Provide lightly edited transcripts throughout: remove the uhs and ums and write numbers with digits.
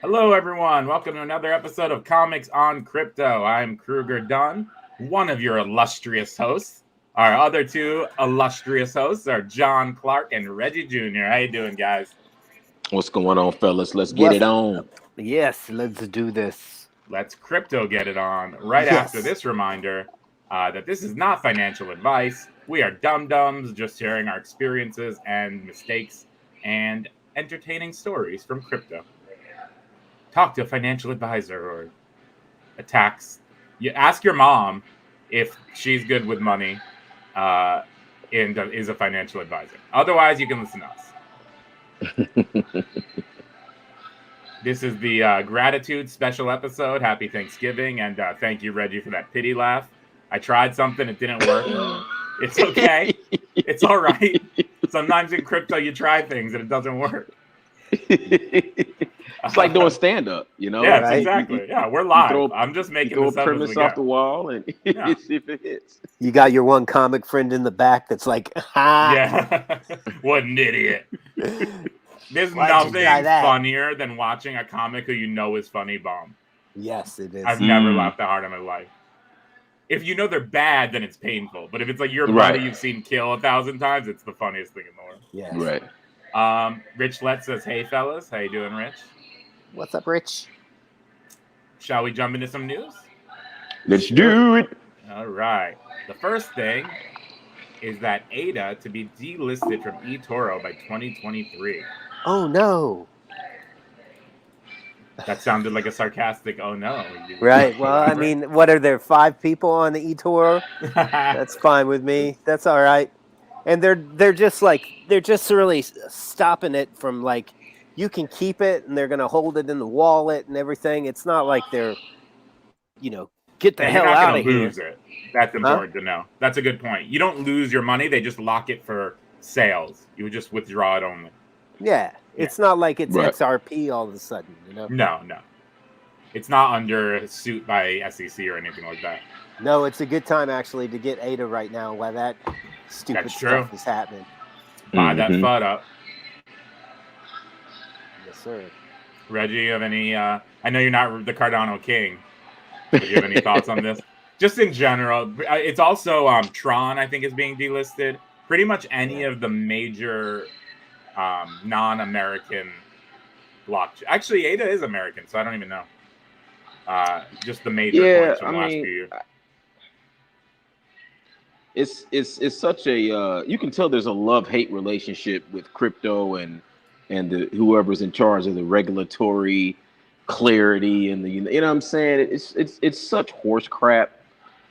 Hello, everyone. Welcome to another episode of Comics on Crypto. I'm Kruger Dunn, one of your illustrious hosts. Our other two illustrious hosts are John Clark and Reggie Jr. How you doing, guys? What's going on, fellas? Let's get it on. Yes, let's do this. Let's crypto get it on right after this reminder that this is not financial advice. We are DumDums, just sharing our experiences and mistakes and entertaining stories from crypto. Talk to a financial advisor or a tax. You ask your mom if she's good with money and is a financial advisor. Otherwise, you can listen to us. This is the gratitude special episode. Happy Thanksgiving, and thank you, Reggie, for that pity laugh. I tried something, it didn't work. It's okay. It's all right. Sometimes in crypto, you try things and it doesn't work. It's like doing stand-up, you know? Yes, right? Exactly. Yeah, we're live. I'm just making this up premise off the wall, and if it hits. You got your one comic friend in the back that's like, ha! Yeah, what an idiot. There's nothing funnier than watching a comic who you know is funny bomb. Yes, it is. I've never laughed that hard in my life. If you know they're bad, then it's painful. But if it's like your buddy you've seen kill 1,000 times, it's the funniest thing in the world. Yes. Right. Rich Let says, hey, fellas. How you doing, Rich? What's up, Rich? Shall we jump into some news? Let's do it. All right. The first thing is that ADA to be delisted from eToro by 2023. Oh, no. That sounded like a sarcastic, oh, no. Right. Well, I mean, what are there, 5 people on the eToro? That's fine with me. That's all right. And they're just really stopping it from like, you can keep it and they're going to hold it in the wallet and everything. It's not like they're, get the hell out of here. Lose it. That's important to know. That's a good point. You don't lose your money. They just lock it for sales. You would just withdraw it only. Yeah. It's not like it's XRP all of a sudden, No. It's not under suit by SEC or anything like that. No, it's a good time actually to get ADA right now while that stupid stuff is happening. Buy that FUD up. Yes, sir. Reggie, you have any I know you're not the Cardano king. Do you have any thoughts on this? Just in general, it's also Tron, I think, is being delisted. Pretty much any of the major non-American blockchain. Actually, ADA is American, so I don't even know. Just the major coins from the last few years. It's such a you can tell there's a love-hate relationship with crypto and whoever's in charge of the regulatory clarity and the what I'm saying. It's such horse crap.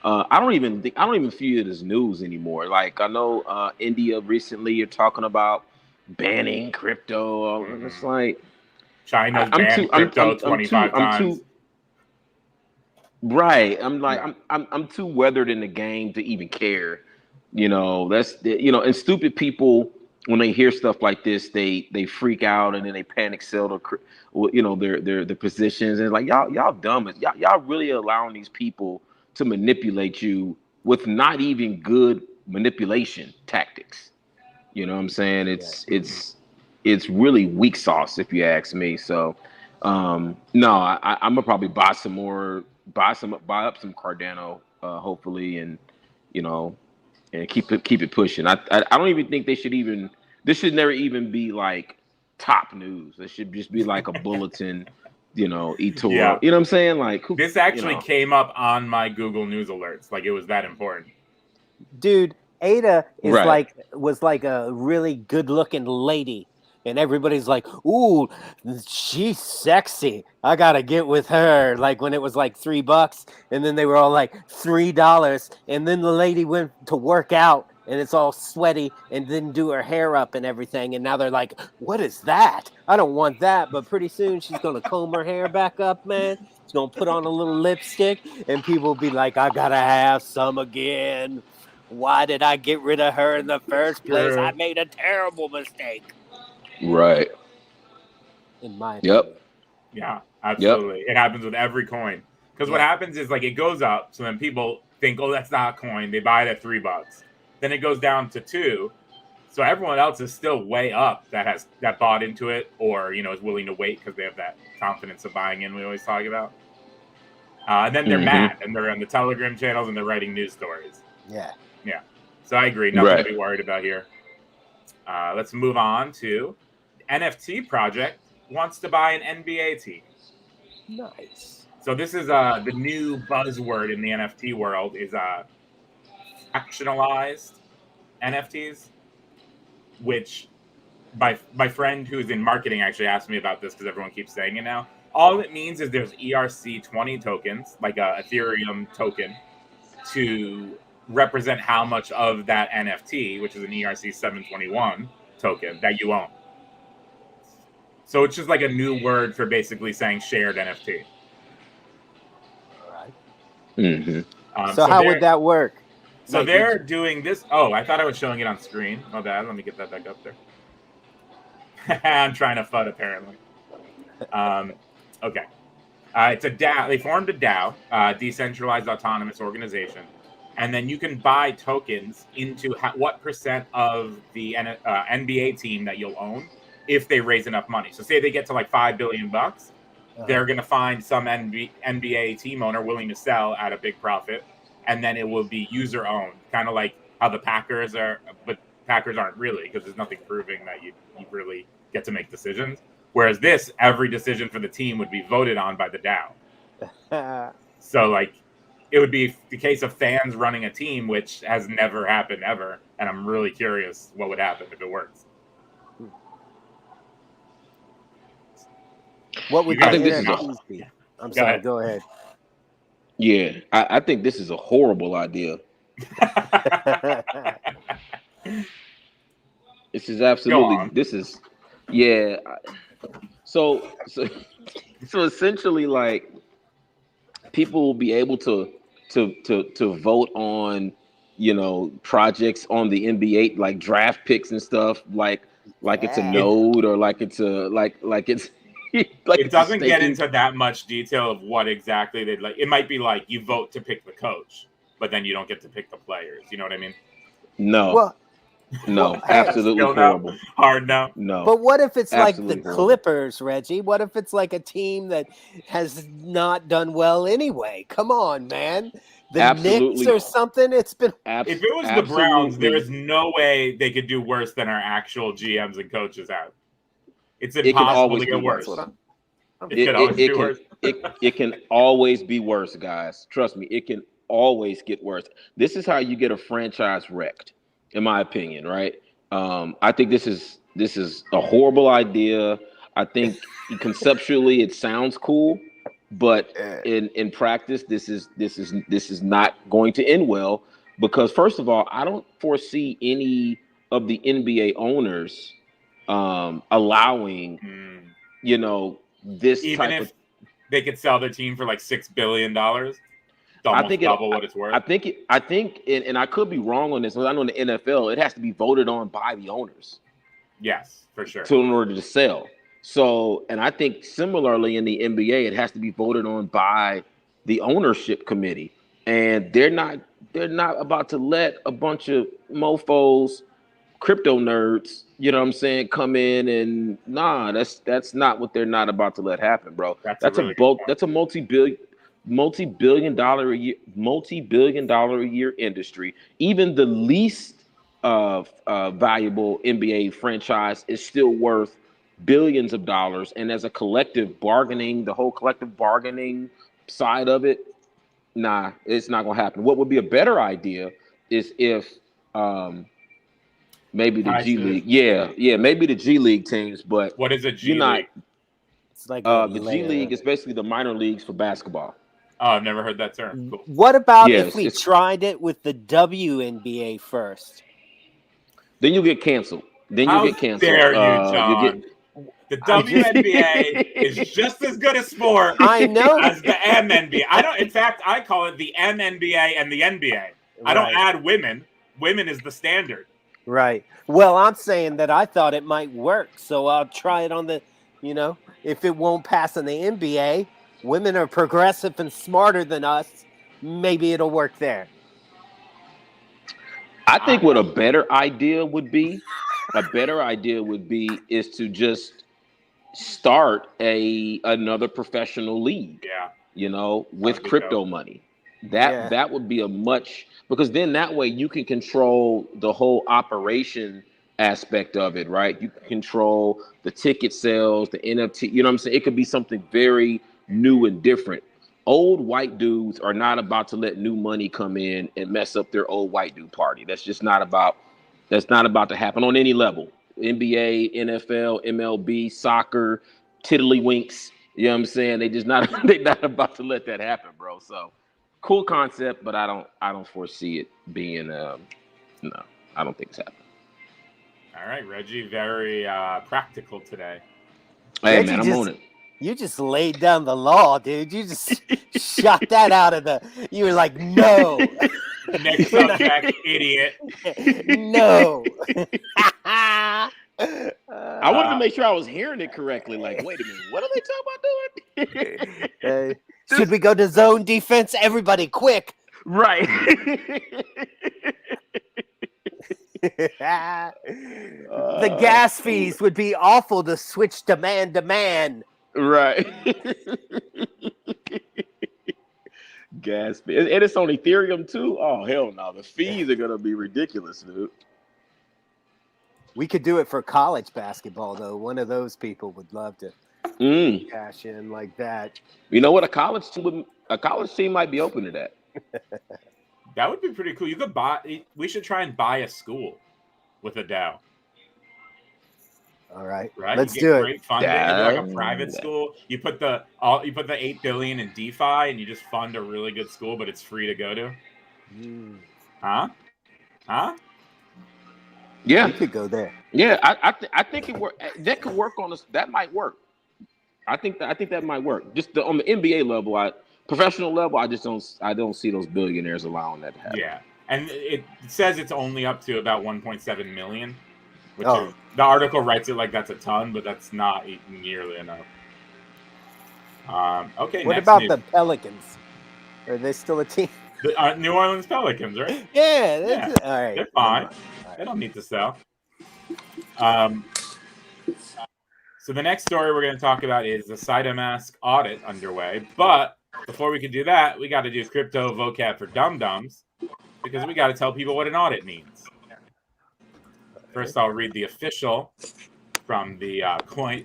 I don't even view it as news anymore. Like I know India recently you're talking about banning crypto. It's like China's banned crypto 25 times. Right. I'm like I'm too weathered in the game to even care. And stupid people when they hear stuff like this, they freak out and then they panic sell their positions and like y'all dumb. Y'all really allowing these people to manipulate you with not even good manipulation tactics. You know what I'm saying? It's really weak sauce if you ask me. So I'm gonna probably buy up some Cardano hopefully and and keep it pushing. I don't even think this should never even be like top news. It should just be like a bulletin, eToro. Yeah. You know what I'm saying? Like this actually came up on my Google News alerts. Like it was that important. Dude, ADA was like a really good looking lady. And everybody's like, ooh, she's sexy. I got to get with her. Like when it was like $3 and then they were all like $3. And then the lady went to work out and it's all sweaty and didn't do her hair up and everything. And now they're like, what is that? I don't want that. But pretty soon she's going to comb her hair back up, man. She's going to put on a little lipstick and people will be like, I got to have some again. Why did I get rid of her in the first place? I made a terrible mistake. Right. In my opinion. Yep. Yeah, absolutely. Yep. It happens with every coin. Because what happens is like it goes up, so then people think, oh, that's not a coin. They buy it at $3. Then it goes down to $2. So everyone else is still way up that bought into it, or is willing to wait because they have that confidence of buying in. We always talk about. And then they're mad, and they're on the Telegram channels, and they're writing news stories. Yeah. So I agree. Nothing to be worried about here. Let's move on to NFT project wants to buy an NBA team. Nice. So this is the new buzzword in the NFT world is fractionalized NFTs, which my friend who's in marketing actually asked me about this because everyone keeps saying it now. All it means is there's ERC20 tokens, like a Ethereum token, to represent how much of that NFT, which is an ERC721 token, that you own. So it's just like a new word for basically saying shared NFT. All right. Mm-hmm. So how would that work? So they're doing this. Oh, I thought I was showing it on screen. My bad. Let me get that back up there. I'm trying to FUD, apparently. Okay. It's a DAO. They formed a DAO, decentralized autonomous organization. And then you can buy tokens into what percent of the NBA team that you'll own if they raise enough money. So say they get to like $5 billion, they're going to find some NBA team owner willing to sell at a big profit, and then it will be user owned, kind of like how the Packers are, but Packers aren't really, because there's nothing proving that you really get to make decisions. Whereas this, every decision for the team would be voted on by the DAO. So like, it would be the case of fans running a team, which has never happened ever. And I'm really curious what would happen if it works. What would I think this is be? I'm sorry, go ahead. Yeah, I think this is a horrible idea. This is absolutely, So essentially, like, people will be able to vote on, projects on the NBA, like draft picks and stuff, like it's a node, or like it's a like it's like it doesn't get into that much detail of what exactly they'd like. It might be like you vote to pick the coach, but then you don't get to pick the players. You know what I mean? No. No, absolutely horrible. No. Hard no. No. But what if it's absolutely like the horrible. Clippers, Reggie? What if it's like a team that has not done well anyway? Come on, man. The Knicks or something? It's been. If it was the Browns, there is no way they could do worse than our actual GMs and coaches have. It's impossible to get worse. It can always be worse, guys. Trust me, it can always get worse. This is how you get a franchise wrecked, in my opinion, right? I think this is a horrible idea. I think conceptually it sounds cool, but in practice, this is not going to end well, because first of all, I don't foresee any of the NBA owners allowing this even type if of. They could sell their team for like $6 billion. I think double what it's worth. I think, and I could be wrong on this, but I know in the NFL it has to be voted on by the owners. Yes, for sure. In order to sell. So, and I think similarly in the NBA, it has to be voted on by the ownership committee, and they're not about to let a bunch of mofos, crypto nerds, come in and that's not what they're not about to let happen, bro. That's a multi-billion dollar a year industry. Even the least valuable NBA franchise is still worth billions of dollars, and as a collective bargaining, the whole collective bargaining side of it, it's not gonna happen. What would be a better idea is if maybe the G League, maybe the G League teams, but what is a G League? It's like the G League is basically the minor leagues for basketball. Oh, I've never heard that term. Cool. What about if we tried it with the WNBA first? Then you get canceled. How dare you, John? The WNBA is just as good a sport I know. as the MNBA. In fact, I call it the MNBA and the NBA. Right. I don't add women. Women is the standard. Right. Well, I'm saying that I thought it might work, so I'll try it on the, if it won't pass in the NBA, women are progressive and smarter than us. Maybe it'll work there. I think what a better idea would be a better idea would be is to just start another professional league. Yeah. You know, with crypto money. That would be a much, because then that way you can control the whole operation aspect of it, right? You can control the ticket sales, the NFT, you know what I'm saying? It could be something very new and different. Old white dudes are not about to let new money come in and mess up their old white dude party. That's not about to happen on any level. NBA, NFL, MLB, soccer, tiddlywinks. You know what I'm saying? They're not about to let that happen, bro. So cool concept, but I don't foresee it being no, I don't think it's happening. All right, Reggie, very practical today. Hey, Reggie, man, I'm on it. You just laid down the law, dude. You just shot that out of the. You were like, no. Next subject, idiot. No. I wanted to make sure I was hearing it correctly. Like, wait a minute, what are they talking about doing? Should we go to zone defense? Everybody, quick! Right. The gas fees would be awful to switch to man. Right. Gas fee. And it's on Ethereum too? Oh, hell no. The fees are going to be ridiculous, dude. We could do it for college basketball, though. One of those people would love to cash in like that. You know what? A college team might be open to that. That would be pretty cool. You could buy. We should try and buy a school with a DAO. All right, right. Let's you do get it. Great funding. You do like a private school. You put the $8 billion in DeFi, and you just fund a really good school, but it's free to go to. Huh? Yeah, we could go there. Yeah, I think it work. That could work on us. That might work. I think that might work. Just on the NBA level, professional level, I don't see those billionaires allowing that to happen. Yeah, and it says it's only up to about 1.7 million, which is, the article writes it like that's a ton, but that's not nearly enough. Okay. What about the Pelicans? Are they still a team? The New Orleans Pelicans, right? Yeah. All right. They're fine. They don't need to sell. So the next story we're going to talk about is the Saitamask Audit Underway. But before we can do that, we got to do crypto vocab for DumDums because we got to tell people what an audit means. First, I'll read the official from the coin.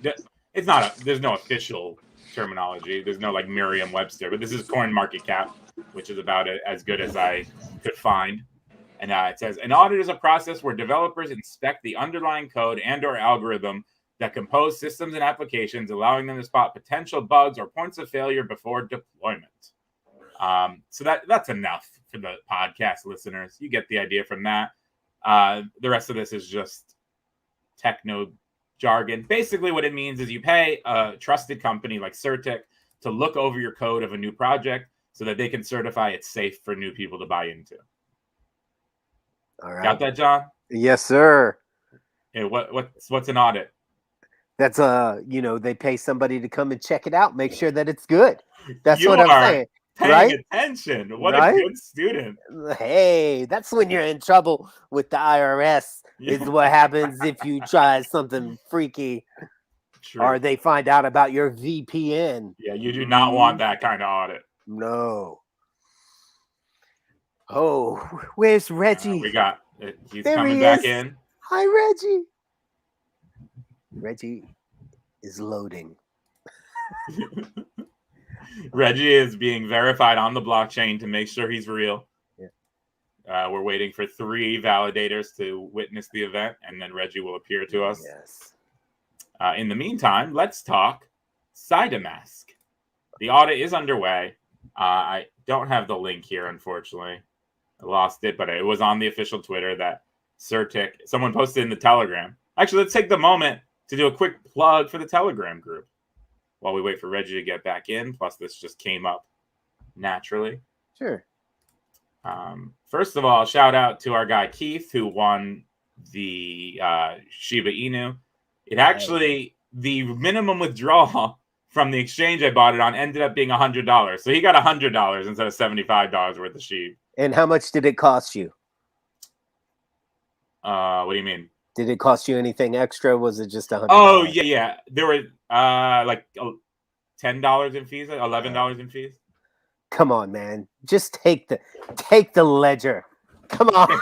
It's not there's no official terminology. There's no like Merriam-Webster, but this is CoinMarketCap, which is about as good as I could find. And it says, an audit is a process where developers inspect the underlying code and or algorithm that compose systems and applications, allowing them to spot potential bugs or points of failure before deployment. So that's enough for the podcast listeners. You get the idea from that. The rest of this is just techno jargon. Basically, what it means is you pay a trusted company like Certic to look over your code of a new project so that they can certify it's safe for new people to buy into. All right. Got that, John? Yes, sir. Hey, what's an audit? That's they pay somebody to come and check it out, make sure that it's good. That's what I'm saying. Paying attention. What a good student. Hey, that's when you're in trouble with the IRS. Is what happens if you try something freaky. True. Or they find out about your VPN. Yeah, you do not want that kind of audit. No. Oh, where's Reggie? He's coming back in. Hi, Reggie. Reggie is loading. Reggie is being verified on the blockchain to make sure he's real. Yeah. We're waiting for 3 validators to witness the event, and then Reggie will appear to us. Yes. In the meantime, let's talk Saitamask. The audit is underway. I don't have the link here, unfortunately. I lost it, but it was on the official Twitter that Certic, someone posted in the Telegram. Actually, let's take the moment to do a quick plug for the Telegram group while we wait for Reggie to get back in. Plus, this just came up naturally. Sure. First of all, shout out to our guy Keith, who won the Shiba Inu. It actually, the minimum withdrawal from the exchange I bought it on ended up being $100. So he got $100 instead of $75 worth of SHIB. And how much did it cost you? What do you mean? Did it cost you anything extra? Was it just $100? Oh yeah. There were like $10 in fees, $11 in fees. Come on, man. Just take the ledger. Come on.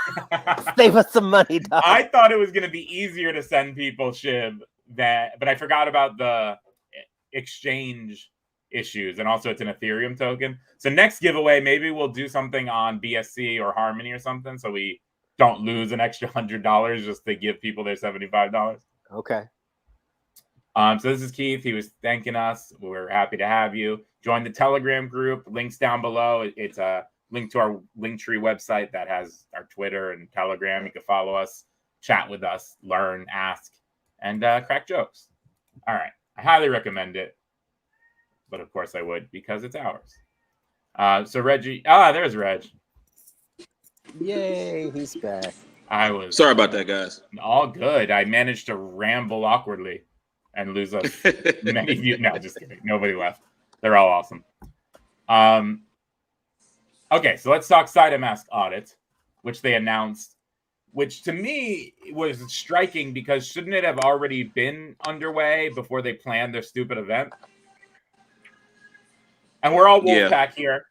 Save us some money, dog. I thought it was going to be easier to send people SHIB but I forgot about the exchange issues, and also it's an Ethereum token. So next giveaway, maybe we'll do something on BSC or Harmony or something, so we don't lose an extra $100 just to give people their $75. Okay. So this is Keith. He was thanking us. We're happy to have you. Join the Telegram group. Links down below. It's a link to our Linktree website that has our Twitter and Telegram. You can follow us, chat with us, learn, ask, and crack jokes. All right. I highly recommend it. But of course I would, because it's ours. So Reggie, there's Reg. Yay, he's back. Sorry about that, guys. All good. I managed to ramble awkwardly and lose us many views. No, just kidding. Nobody left. They're all awesome. Okay, so let's talk Saitamask Audit, which they announced, which to me was striking because shouldn't it have already been underway before they planned their stupid event? And we're all Wolfpack here.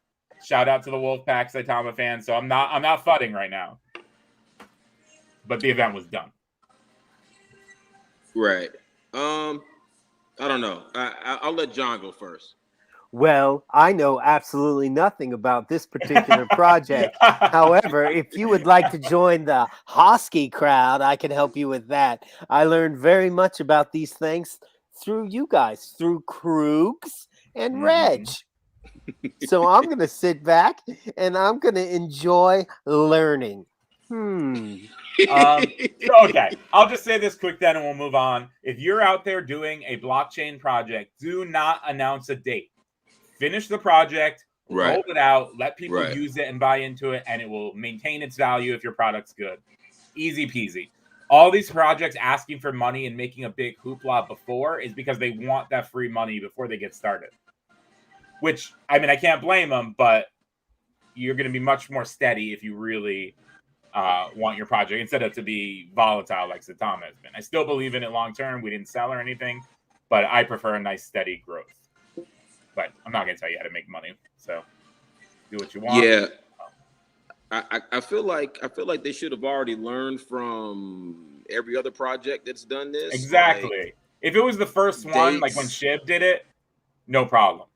Shout out to the Wolfpack Saitama fans. So I'm not fudding right now. But the event was done. Right. I don't know. I'll let John go first. Well, I know absolutely nothing about this particular project. However, if you would like to join the Hosky crowd, I can help you with that. I learned very much about these things through you guys, through Krugs and Reg. So I'm going to sit back and I'm going to enjoy learning. Okay, I'll just say this quick then and we'll move on. If you're out there doing a blockchain project, do not announce a date. Finish the project, roll it out, let people use it and buy into it, and it will maintain its value if your product's good. Easy peasy. All these projects asking for money and making a big hoopla before is because they want that free money before they get started. Which, I mean, I can't blame them, but you're going to be much more steady if you really want your project instead of to be volatile like Saitama has been. I still believe in it long term. We didn't sell or anything, but I prefer a nice steady growth. But I'm not going to tell you how to make money. So do what you want. Yeah. I feel like they should have already learned from every other project that's done this. Exactly. Like, if it was the first one, like when SHIB did it, no problem.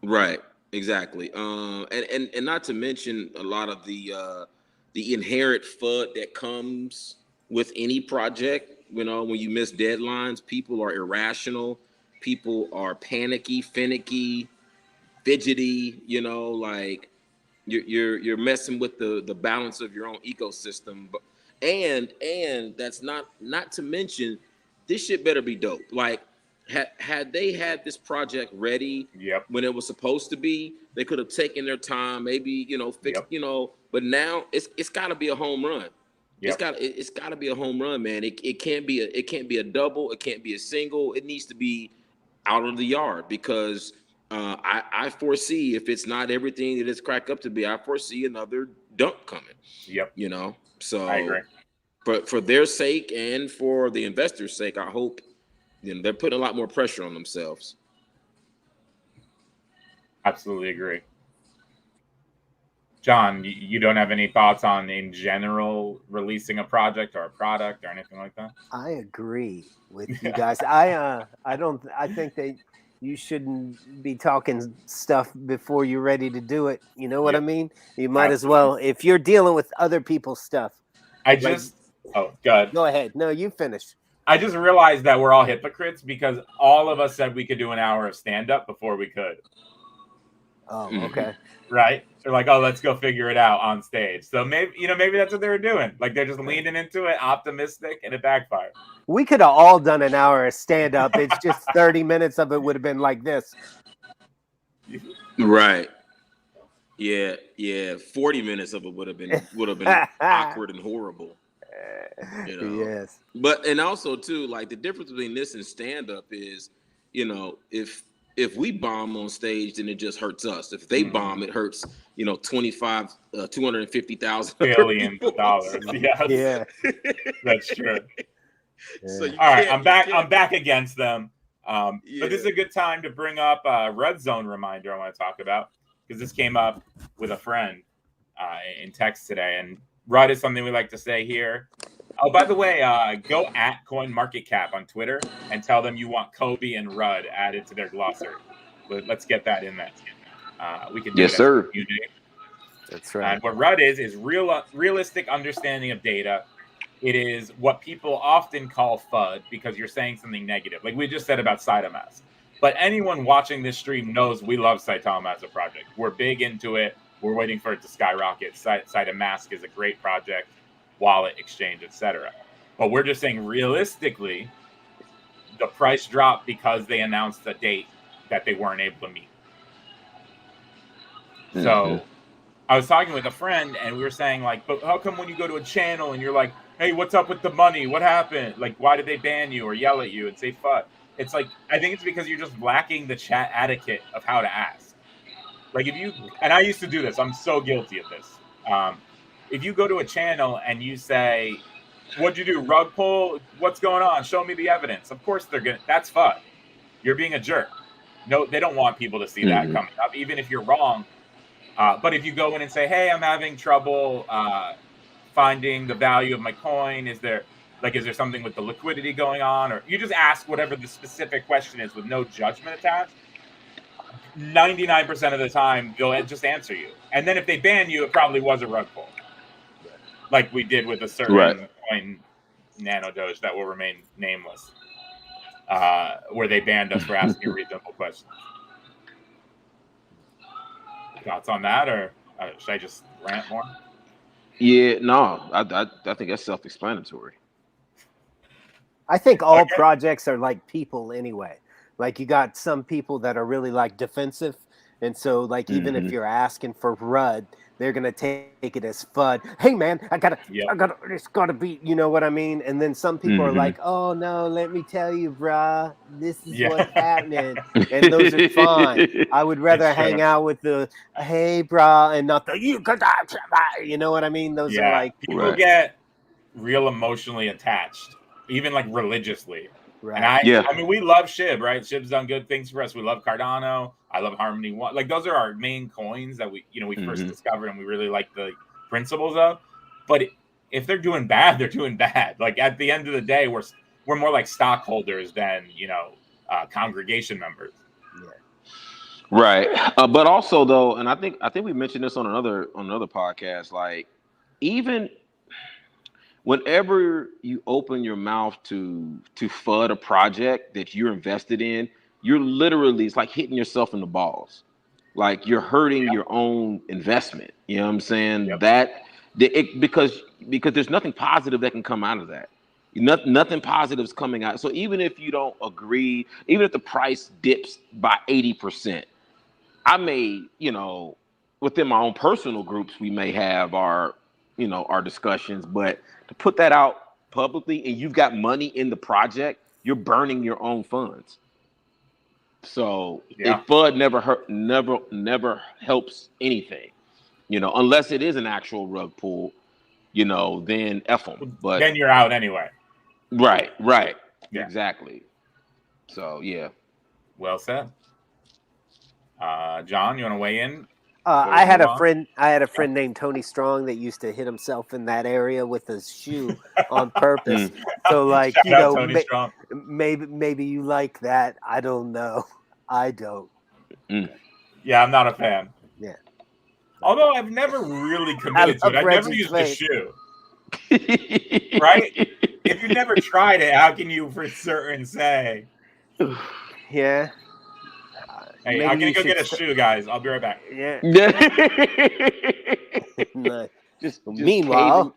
Right. Exactly. And not to mention a lot of the inherent FUD that comes with any project. You know, when you miss deadlines, people are irrational. People are panicky, finicky, fidgety. You know, like you're messing with the balance of your own ecosystem. But and that's not to mention, this shit better be dope. Like had they had this project ready when it was supposed to be, they could have taken their time, maybe fixed, But now it's got to be a home run. It's got to be a home run, man. It can't be a double. It can't be a single. It needs to be out of the yard because I foresee, if it's not everything that it's cracked up to be, I foresee another dump coming. So I agree. But for their sake and for the investors' sake, I hope they're putting a lot more pressure on themselves. Absolutely agree. John, you don't have any thoughts on, in general, releasing a project or a product or anything like that? I agree with you guys. I think that you shouldn't be talking stuff before you're ready to do it. You know what I mean? You might as well, if you're dealing with other people's stuff. Oh, good. Go ahead. No, you finish. I just realized that we're all hypocrites because all of us said we could do an hour of stand-up before we could. Oh, okay. Right? They're like, oh, let's go figure it out on stage. So maybe that's what they were doing. Like they're just leaning into it, optimistic, and it backfired. We could have all done an hour of stand-up. It's just 30 minutes of it would have been like this. Right. Yeah. 40 minutes of it would have been awkward and horrible. Yes. But and also too, like the difference between this and stand-up is, if if we bomb on stage, then it just hurts us. If they bomb, it hurts, 250,000 billions of dollars. Yes. Yeah. That's true. So all right, I'm back against them. But this is a good time to bring up a red zone reminder I want to talk about, because this came up with a friend in text today, and RUD is something we like to say here. Oh, by the way, go at CoinMarketCap on Twitter and tell them you want COBI and RUD added to their glossary. But let's get that in there. We can do yes, sir. That's right. And what RUD is realistic understanding of data. It is what people often call FUD because you're saying something negative, like we just said about Saitamask. But anyone watching this stream knows we love Saitama as a project. We're big into it. We're waiting for it to skyrocket. Saitamask is a great project, wallet, exchange, etc. But we're just saying realistically, the price dropped because they announced a date that they weren't able to meet. So I was talking with a friend and we were saying, like, but how come when you go to a channel and you're like, hey, what's up with the money? What happened? Like, why did they ban you or yell at you and say FUD? It's like, I think it's because you're just lacking the chat etiquette of how to ask. Like if you, and I used to do this, I'm so guilty of this. If you go to a channel and you say, what'd you do? Rug pull? What's going on? Show me the evidence. Of course they're gonna, that's FUD. You're being a jerk. No, they don't want people to see that coming up, even if you're wrong. But if you go in and say, hey, I'm having trouble finding the value of my coin, is there something with the liquidity going on? Or you just ask whatever the specific question is with no judgment attached. 99% of the time, they'll just answer you. And then if they ban you, it probably was a rug pull. Like we did with a certain coin, Nano Doge, that will remain nameless, where they banned us for asking reasonable questions. Thoughts on that, or should I just rant more? Yeah, no, I think that's self-explanatory. I think all projects are like people anyway. Like you got some people that are really like defensive, and so like even if you're asking for RUD, they're gonna take it as FUD. Hey man, I gotta, it's gotta be, you know what I mean? And then some people are like, oh no, let me tell you, brah, this is what's happening, and those are fine. I would rather hang out with the hey brah and not the you know what I mean? Those are like people get real emotionally attached, even like religiously. Right. And I mean, we love SHIB, right? SHIB's done good things for us. We love Cardano. I love Harmony One. Like those are our main coins that we first discovered and we really like the principles of. But if they're doing bad, they're doing bad. Like at the end of the day, we're more like stockholders than congregation members. Yeah. Right. But also though, and I think we mentioned this on another podcast. Like even whenever you open your mouth to FUD a project that you're invested in, you're literally, it's like hitting yourself in the balls. Like you're hurting your own investment. You know what I'm saying? Because there's nothing positive that can come out of that. Nothing positive is coming out. So even if you don't agree, even if the price dips by 80%, I may, within my own personal groups, we may have our discussions, but to put that out publicly and you've got money in the project, you're burning your own funds. So if FUD never helps anything, unless it is an actual rug pull, then F them. But then you're out anyway. Right. Yeah. Exactly. So yeah. Well said. John, you want to weigh in? I had a friend named Tony Strong that used to hit himself in that area with his shoe on purpose. So like, maybe you like that. I don't know. I don't. Yeah, I'm not a fan. Yeah. Although I've never really committed to it. I've never used the shoe. Right? If you never tried it, how can you for certain say? Yeah. Hey, I'm gonna go get a shoe, guys. I'll be right back. Yeah. No. Just meanwhile,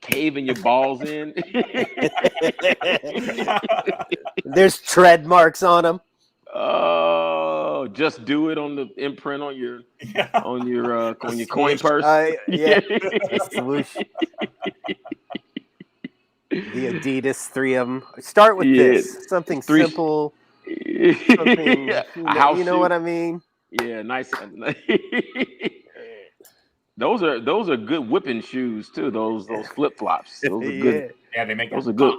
caving your balls in. There's tread marks on them. Oh, just do it on the imprint on your coin purse. Yeah. Swoosh. The Adidas, 3 of them. Start with this. Something simple. Something, you know what I mean? Yeah, nice. Those are good whipping shoes too. Those flip flops. Those are good. Yeah, they make those are good.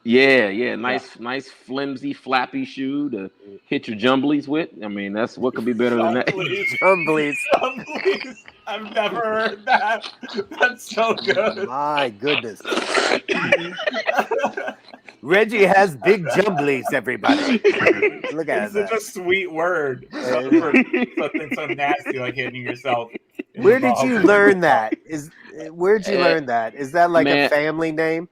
Yeah. Nice flimsy flappy shoe to hit your jumblies with. I mean, that's what could be better than that. Jumblies. I've never heard that. That's so good. My goodness. Reggie has big jumblies, everybody. Look at that. It's such a sweet word. Something so nasty like hitting yourself. Where did you learn that? Where'd you learn that? Is that like a family name?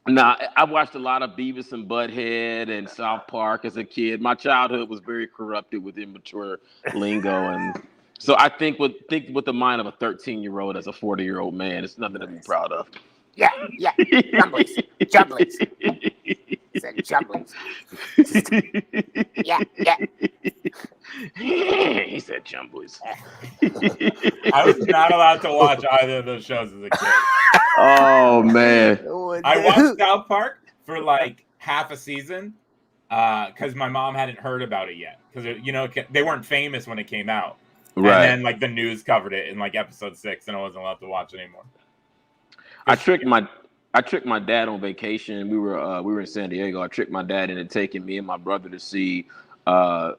Nah, I watched a lot of Beavis and Butthead and South Park as a kid. My childhood was very corrupted with immature lingo, and so I think with the mind of a 13-year-old as a 40-year-old man, it's nothing to be proud of. Yeah, jumblies. Said jumblies. Yeah. He said jumblies. I was not allowed to watch either of those shows as a kid. Oh man! I watched South Park for like half a season because my mom hadn't heard about it yet because they weren't famous when it came out. Right. And then like the news covered it in like episode 6, and I wasn't allowed to watch it anymore. I tricked my dad on vacation. We were in San Diego. I tricked my dad into taking me and my brother to see the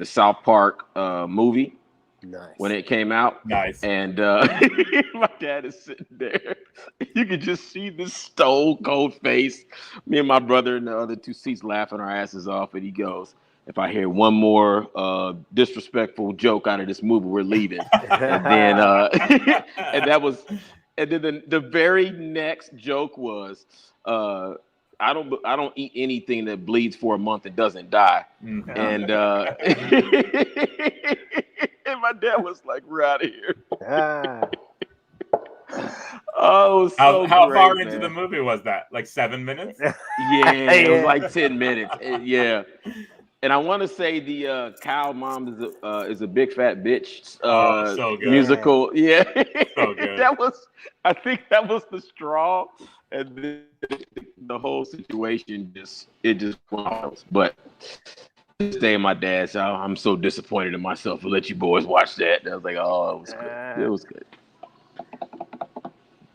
South Park movie. Nice. When it came out. Nice. And my dad is sitting there. You could just see this stone cold face. Me and my brother in the other 2 seats laughing our asses off. And he goes, if I hear one more disrespectful joke out of this movie, we're leaving. And then and then the very next joke was, I don't eat anything that bleeds for a month and doesn't die. Mm-hmm. And and my dad was like, "We're out of here." Oh, so how great, far man. into the movie was that? Like 7 minutes? Yeah, it was like 10 minutes. Yeah. And I want to say the Cow Mom is a big fat bitch so good. musical. Yeah. So good. I think that was the straw. And then the whole situation just wild. But this day, my dad said, I'm so disappointed in myself to let you boys watch that. And I was like, oh, it was good. It was good.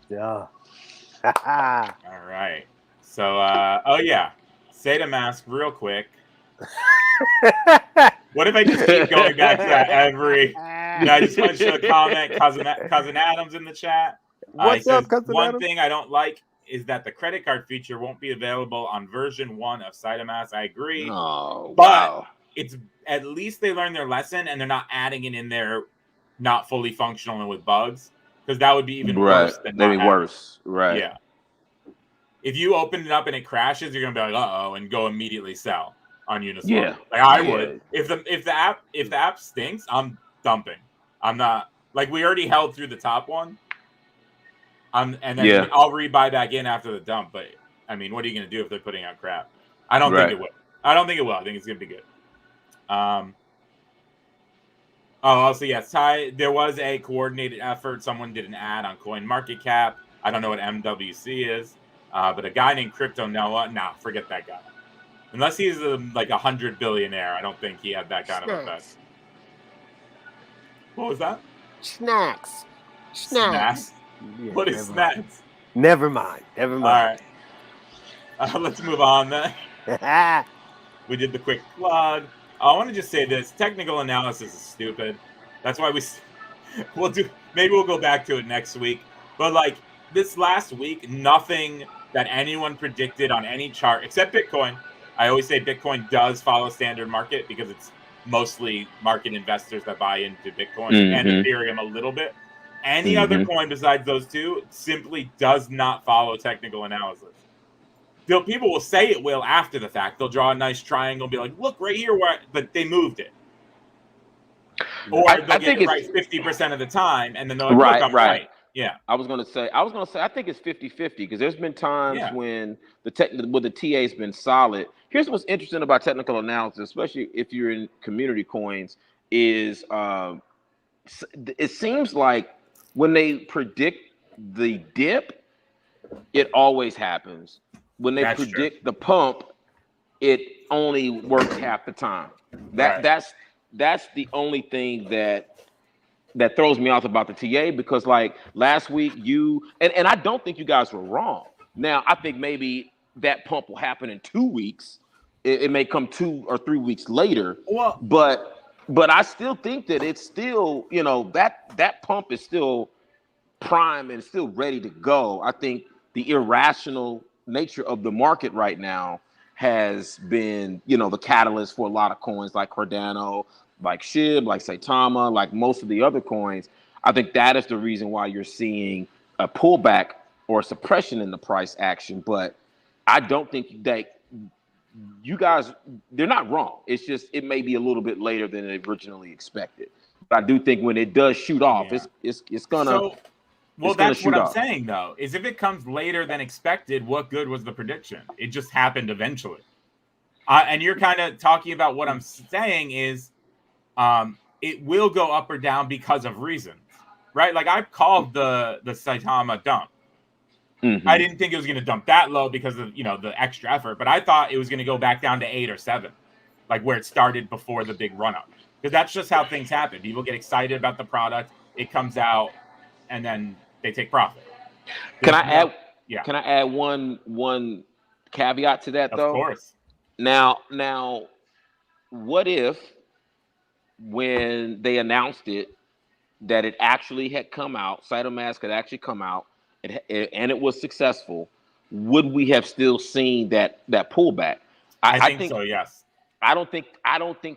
Yeah. All right. So, Saitamask, real quick. What if I just keep going back to that every? I just want to show a comment. Cousin Adam's in the chat. What's up, Cousin One Adam? thing I don't like is that the credit card feature won't be available on version 1 of Saitamask. I agree. Oh, but wow. It's at least they learned their lesson and they're not adding it in there, not fully functional and with bugs, because that would be even worse. Maybe worse. Right. Yeah. If you open it up and it crashes, you're gonna be like, uh-oh, and go immediately sell on Uniswap. Yeah. Like I would. If the app stinks, I'm dumping. I'm not, like, we already held through the top one. And then I'll rebuy back in after the dump. But I mean, what are you going to do if they're putting out crap? I don't think it will. I think it's going to be good. Also, yes, Ty, there was a coordinated effort. Someone did an ad on CoinMarketCap. I don't know what MWC is, but a guy named Crypto Noah. Nah, forget that guy. Unless he's like 100 billionaire, I don't think he had that kind of effect. What was that? Snacks. Yeah, what is snacks? Never mind. All right. Let's move on then. We did the quick plug. I want to just say this. Technical analysis is stupid. That's why maybe we'll go back to it next week. But like this last week, nothing that anyone predicted on any chart except Bitcoin. I always say Bitcoin does follow standard market because it's mostly market investors that buy into Bitcoin and Ethereum a little bit. Any other coin besides those two simply does not follow technical analysis. People will say it will after the fact. They'll draw a nice triangle and be like, look right here, but they moved it. Or they'll get it right 50% of the time, and then they're like, look, I'm right. Yeah. I was gonna say I think it's 50-50 because there's been times when the TA has been solid. Here's what's interesting about technical analysis, especially if you're in community coins, is it seems like when they predict the dip, it always happens. When they predict the pump, it only works half the time. That's the only thing that throws me off about the TA, because like last week and I don't think you guys were wrong. Now I think maybe that pump will happen in 2 weeks. It may come 2 or 3 weeks later. Well, but I still think that it's still, that pump is still prime and still ready to go. I think the irrational nature of the market right now has been, the catalyst for a lot of coins like Cardano, like SHIB, like Saitama, like most of the other coins. I think that is the reason why you're seeing a pullback or a suppression in the price action. But I don't think that you guys, they're not wrong. It's just, it may be a little bit later than originally expected. But I do think when it does shoot off, it's gonna. Well, that's what I'm saying, though, is if it comes later than expected, what good was the prediction? It just happened eventually. And you're kind of talking about what I'm saying is it will go up or down because of reasons, right? Like I called the Saitama dump. Mm-hmm. I didn't think it was going to dump that low because of, the extra effort, but I thought it was going to go back down to 8 or 7, like where it started before the big run up. Because that's just how things happen. People get excited about the product. It comes out and then they take profit. Can I add one caveat to that, though? Of course. Now, what if when they announced it that it actually had come out, Saitamask had actually come out, and it was successful? Would we have still seen that pullback? I think so. Yes. I don't think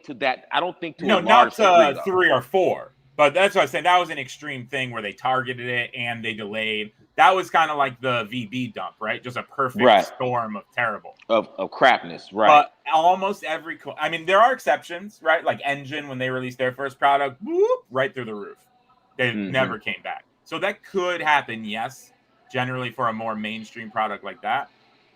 to that. I don't think to no, a not large to 3 or 4. But that's what I said. That was an extreme thing where they targeted it and they delayed. That was kind of like the VB dump, right? Just a perfect storm of terrible. Of crapness, right? But almost every I mean, there are exceptions, right? Like Engine, when they released their first product, whoop, right through the roof. They never came back. So that could happen, yes, generally for a more mainstream product like that.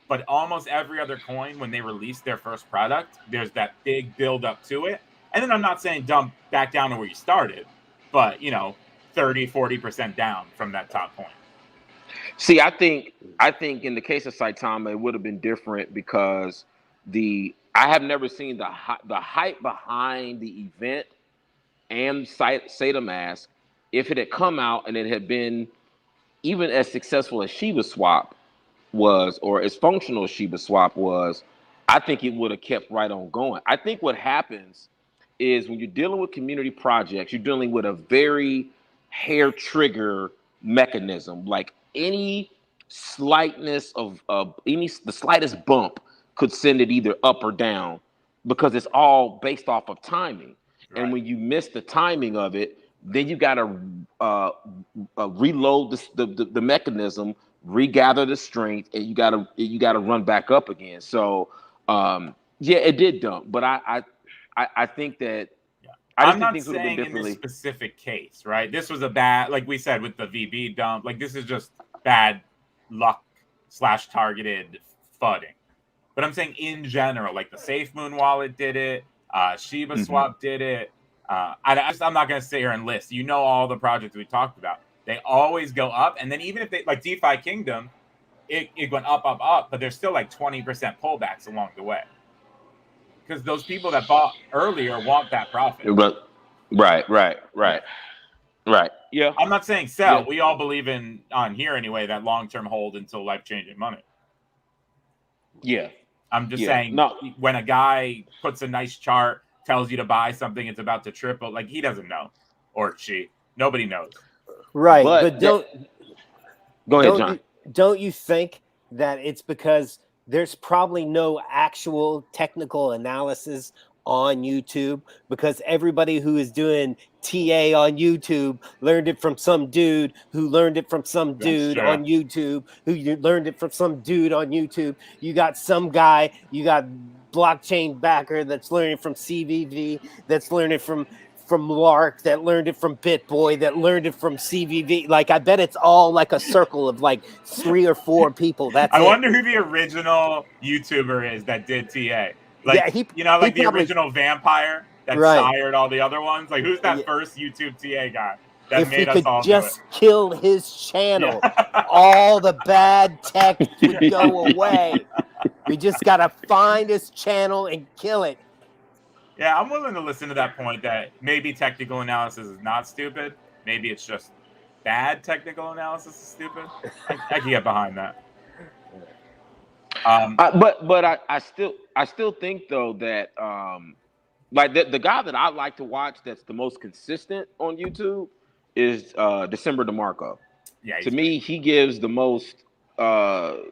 But almost every other coin, when they release their first product, there's that big build up to it. And then I'm not saying dump back down to where you started, but 30-40% down from that top point. See, I think in the case of Saitama, it would have been different because I have never seen the hype behind the event and Saitamask. If it had come out and it had been even as successful as Shiba Swap was, or as functional as Shiba Swap was, I think it would have kept right on going. I think what happens is when you're dealing with community projects, you're dealing with a very hair trigger mechanism. Like any slightness of the slightest bump could send it either up or down because it's all based off of timing. Right. And when you miss the timing of it, then you got to reload the mechanism, regather the strength, and you got to run back up again. So it did dump, but I think that I'm not saying in this specific case, right? This was a bad, like we said with the VB dump, like this is just bad luck / targeted fudding. But I'm saying in general, like the Safe Moon wallet did it, Shiba Swap did it. I'm not going to sit here and list. All the projects we talked about. They always go up, and then even if they like DeFi Kingdom, it went up, but there's still like 20% pullbacks along the way. Because those people that bought earlier want that profit. Right. Yeah. I'm not saying sell. Yeah. We all believe in, on here anyway, that long-term hold until life-changing money. Yeah. I'm just saying, when a guy puts a nice chart, tells you to buy something, it's about to triple, like he doesn't know. Or she. Nobody knows. Right. But don't... Go ahead, John. Don't you think that it's because there's probably no actual technical analysis on YouTube, because everybody who is doing TA on YouTube learned it from some dude who learned it from some dude on YouTube who learned it from some dude on YouTube. You got some guy, you got blockchain backer that's learning from CVV, that's learning from Lark, that learned it from BitBoy, that learned it from CVV. Like, I bet it's all like a circle of like 3 or 4 people. I wonder who the original YouTuber is that did TA. Like, yeah, the original vampire that sired all the other ones. Like, who's that first YouTube TA guy that made us all just kill his channel, all the bad tech would go away. We just gotta find his channel and kill it. Yeah, I'm willing to listen to that point that maybe technical analysis is not stupid. Maybe it's just bad technical analysis is stupid. I can get behind that. But I still think though that like the guy that I like to watch that's the most consistent on YouTube is December DeMarco. Yeah, to me, he gives the most down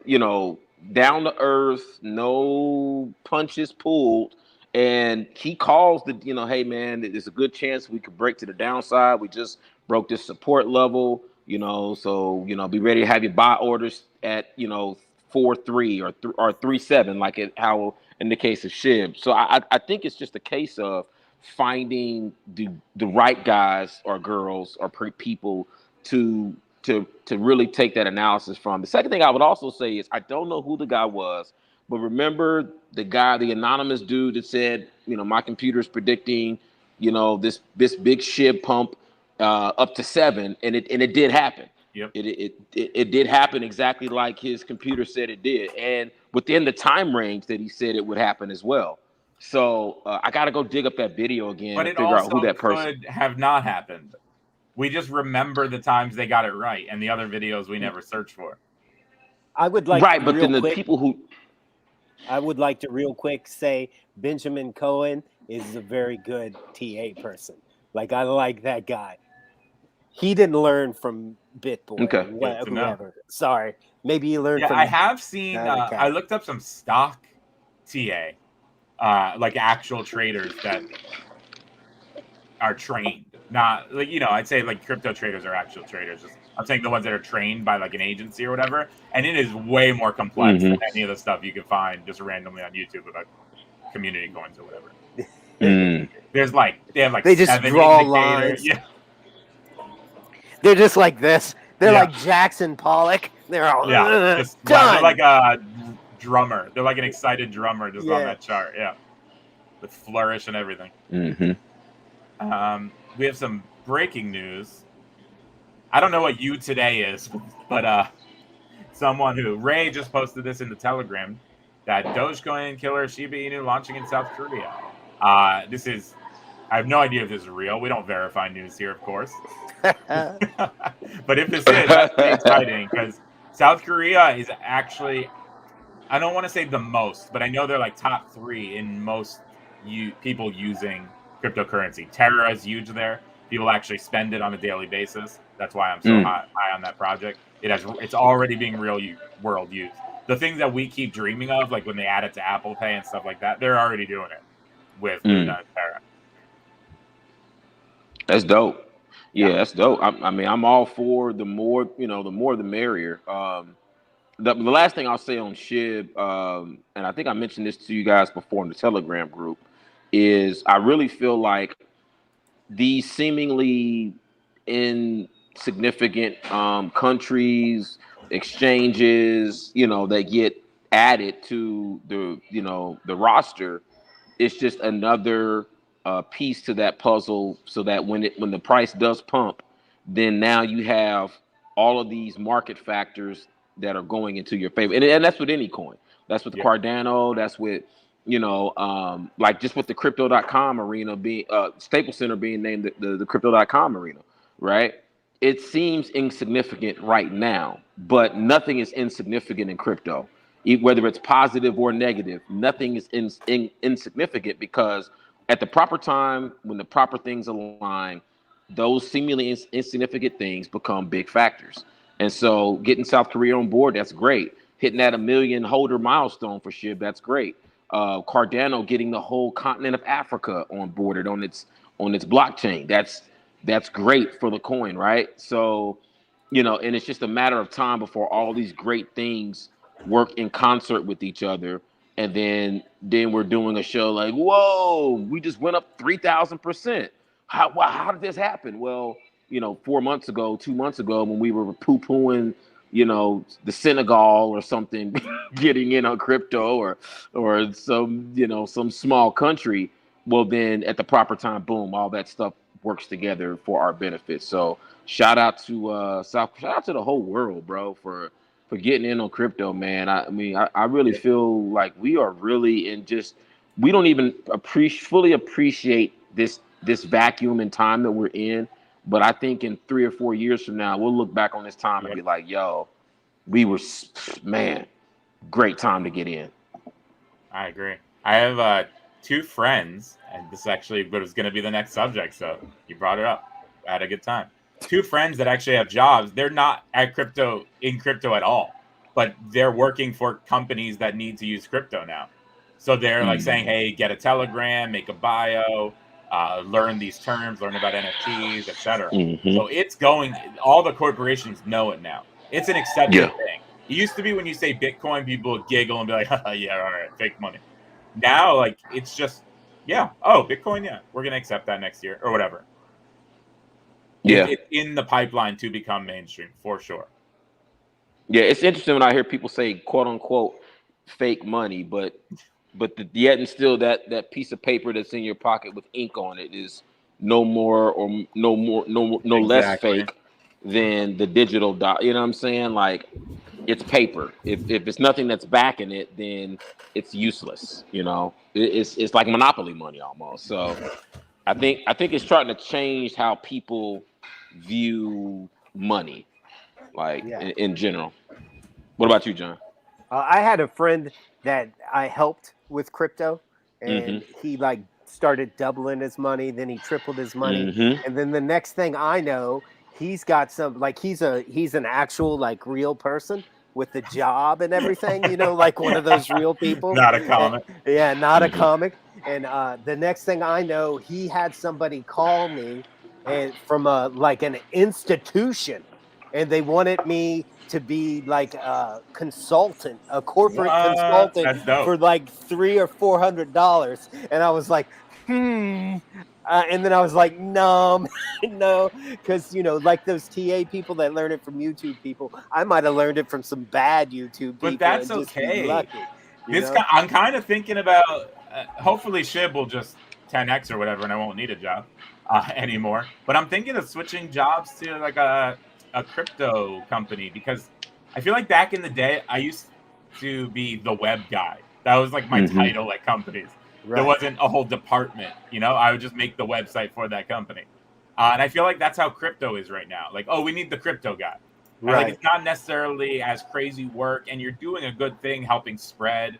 to earth, no punches pulled, and he calls the hey man, there's a good chance we could break to the downside. We just broke this support level, so be ready to have your buy orders at 4.3 or 3.7, like how in the case of SHIB. So I think it's just a case of finding the right guys or girls or people to really take that analysis from. The second thing I would also say is I don't know who the guy was, but remember the guy, the anonymous dude that said, my computer's predicting, this big SHIB pump up to 7, and it did happen. Yep. It did happen exactly like his computer said it did, and within the time range that he said it would happen as well. So I got to go dig up that video again and figure out who that person could have not happened. We just remember the times they got it right, and the other videos we never searched for. I would like right, but then the people who I would like to real quick say Benjamin Cohen is a very good TA person. Like I like that guy. He didn't learn from BitBoy. Okay. Whoever. Sorry. Maybe he learned from I have seen I looked up some stock TA, like actual traders that are trained. Not like I'd say like crypto traders are actual traders. I'm saying the ones that are trained by like an agency or whatever, and it is way more complex than any of the stuff you can find just randomly on YouTube about community coins or whatever. There's they just draw lines. Yeah. They're just like this. They're like Jackson Pollock. They're all done. They're like a drummer. They're like an excited drummer just on that chart. Yeah, with flourish and everything. We have some breaking news. I don't know what you today is, but someone who Ray just posted this in the Telegram that Dogecoin killer Shiba Inu launching in South Korea. I have no idea if this is real. We don't verify news here, of course. But if this is, that's pretty exciting because South Korea is actually, I don't want to say the most, but I know they're like top 3 in most people using cryptocurrency. Terra is huge there. People actually spend it on a daily basis. That's why I'm so high on that project. It's already being world used. The things that we keep dreaming of, like when they add it to Apple Pay and stuff like that, they're already doing it with Terra. That's dope. Yeah, that's dope. I mean, I'm all for the more the merrier. The last thing I'll say on SHIB, and I think I mentioned this to you guys before in the Telegram group, is I really feel like these seemingly insignificant countries, exchanges, that get added to the roster, it's just another piece to that puzzle, so that when the price does pump, then now you have all of these market factors that are going into your favor, and that's with any coin. That's with Cardano. That's with like just with the Crypto.com arena being Staples Center being named the Crypto.com arena, right? It seems insignificant right now, but nothing is insignificant in crypto, whether it's positive or negative. Nothing is insignificant, because at the proper time, when the proper things align, those seemingly insignificant things become big factors. And so getting South Korea on board, that's great. Hitting that 1 million holder milestone for SHIB, that's great. Cardano getting the whole continent of Africa onboarded on its blockchain, that's great for the coin, right? So, and it's just a matter of time before all these great things work in concert with each other. And then we're doing a show like, whoa, we just went up 3,000%. How did this happen? Well, 4 months ago, 2 months ago, when we were poo-pooing, the Senegal or something getting in on crypto, or some small country, well, then at the proper time, boom, all that stuff works together for our benefit. So shout out to the whole world, bro, for for getting in on crypto, man. I mean, I really feel like we are really in just, we don't even fully appreciate this vacuum in time that we're in. But I think in 3 or 4 years from now, we'll look back on this time and be like, yo, we were, man, great time to get in. I agree. I have 2 friends, and this actually was going to be the next subject, so you brought it up. I had a good time. 2 friends that actually have jobs. They're not in crypto at all, but they're working for companies that need to use crypto now. So they're like saying, hey, get a Telegram, make a bio, learn these terms, learn about NFTs, etc. So it's going, all the corporations know it now. It's an accepted thing. It used to be when you say Bitcoin, people would giggle and be like, yeah, all right, fake money. Now, like, it's just, Bitcoin, we're going to accept that next year or whatever. Yeah. It's in the pipeline to become mainstream, for sure. Yeah, it's interesting when I hear people say, quote unquote, fake money, but yet and still that piece of paper that's in your pocket with ink on it is no less fake than the digital dot. You know what I'm saying? Like, it's paper. If it's nothing that's backing it, then it's useless. You know, it's like monopoly money almost. So I think it's starting to change how people view money, like in general. What about you, John? I had a friend that I helped with crypto, and he like started doubling his money, then he tripled his money, and then the next thing I know, he's got some, like, he's an actual, like, real person with a job and everything, you know, like one of those real people. Not a comic. Not a comic. And the next thing I know, he had somebody call me and from like an institution, and they wanted me to be like a consultant, a corporate consultant for like $300 or $400. And I was like, and then I was like, no, because, you know, like those TA people that learn it from YouTube people, I might have learned it from some bad YouTube people. But that's and just okay. be lucky, I'm kind of thinking about, hopefully SHIB will just 10x or whatever, and I won't need a job anymore. But I'm thinking of switching jobs to like a crypto company, because I feel like back in the day, I used to be the web guy. That was like my title at companies. There wasn't a whole department, you know, I would just make the website for that company. And I feel like that's how crypto is right now. Like, we need the crypto guy. Like, it's not necessarily as crazy work, and you're doing a good thing helping spread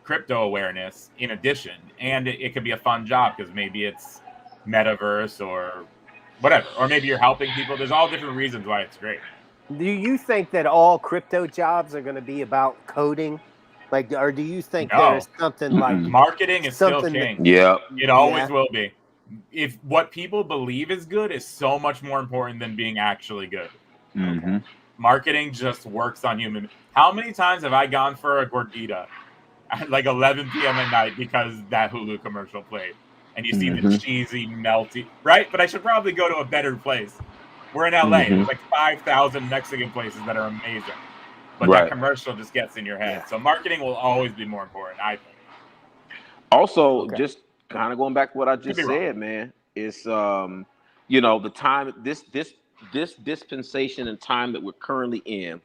crypto awareness in addition. And it could be a fun job because maybe it's metaverse or whatever, or maybe you're helping people. There's all different reasons why it's great. Do you think that all crypto jobs are going to be about coding? Like, or do you think there's something like marketing is still king? It always will be. If what people believe is good is so much more important than being actually good. Marketing just works on human. How many times have I gone for a gordita at like 11 p.m. at night because that Hulu commercial played? And you see the cheesy, melty, right? But I should probably go to a better place. We're in LA. There's like 5,000 Mexican places that are amazing. But that commercial just gets in your head. So marketing will always be more important, I think. Also, just kind of going back to what I just said, man, is you know, the time this dispensation and time that we're currently in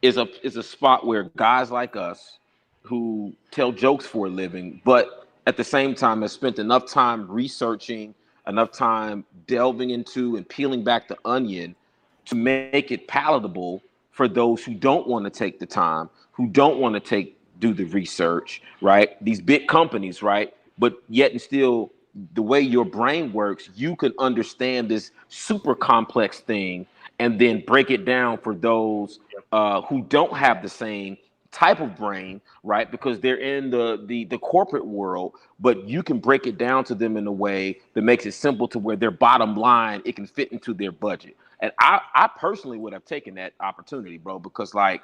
is a spot where guys like us who tell jokes for a living, but at the same time have spent enough time researching, enough time delving into and peeling back the onion to make it palatable for those who don't want to take the time, who don't want to do the research, right? These big companies, right? But yet and still, the way your brain works, you can understand this super complex thing and then break it down for those who don't have the same type of brain, right? Because they're in the corporate world, but you can break it down to them in a way that makes it simple to where their bottom line, it can fit into their budget. And I personally would have taken that opportunity, bro, because, like,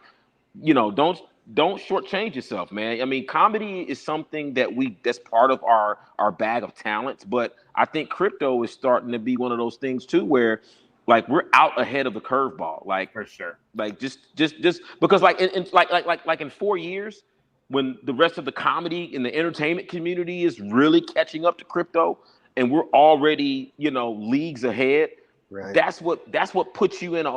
you know, don't shortchange yourself, man. I mean, comedy is something that's part of our bag of talents, but I think crypto is starting to be one of those things too, where, like, we're out ahead of the curveball, like, for sure. Like just because, like, in 4 years, when the rest of the comedy and the entertainment community is really catching up to crypto, and we're already, you know, leagues ahead. Right. That's what puts you in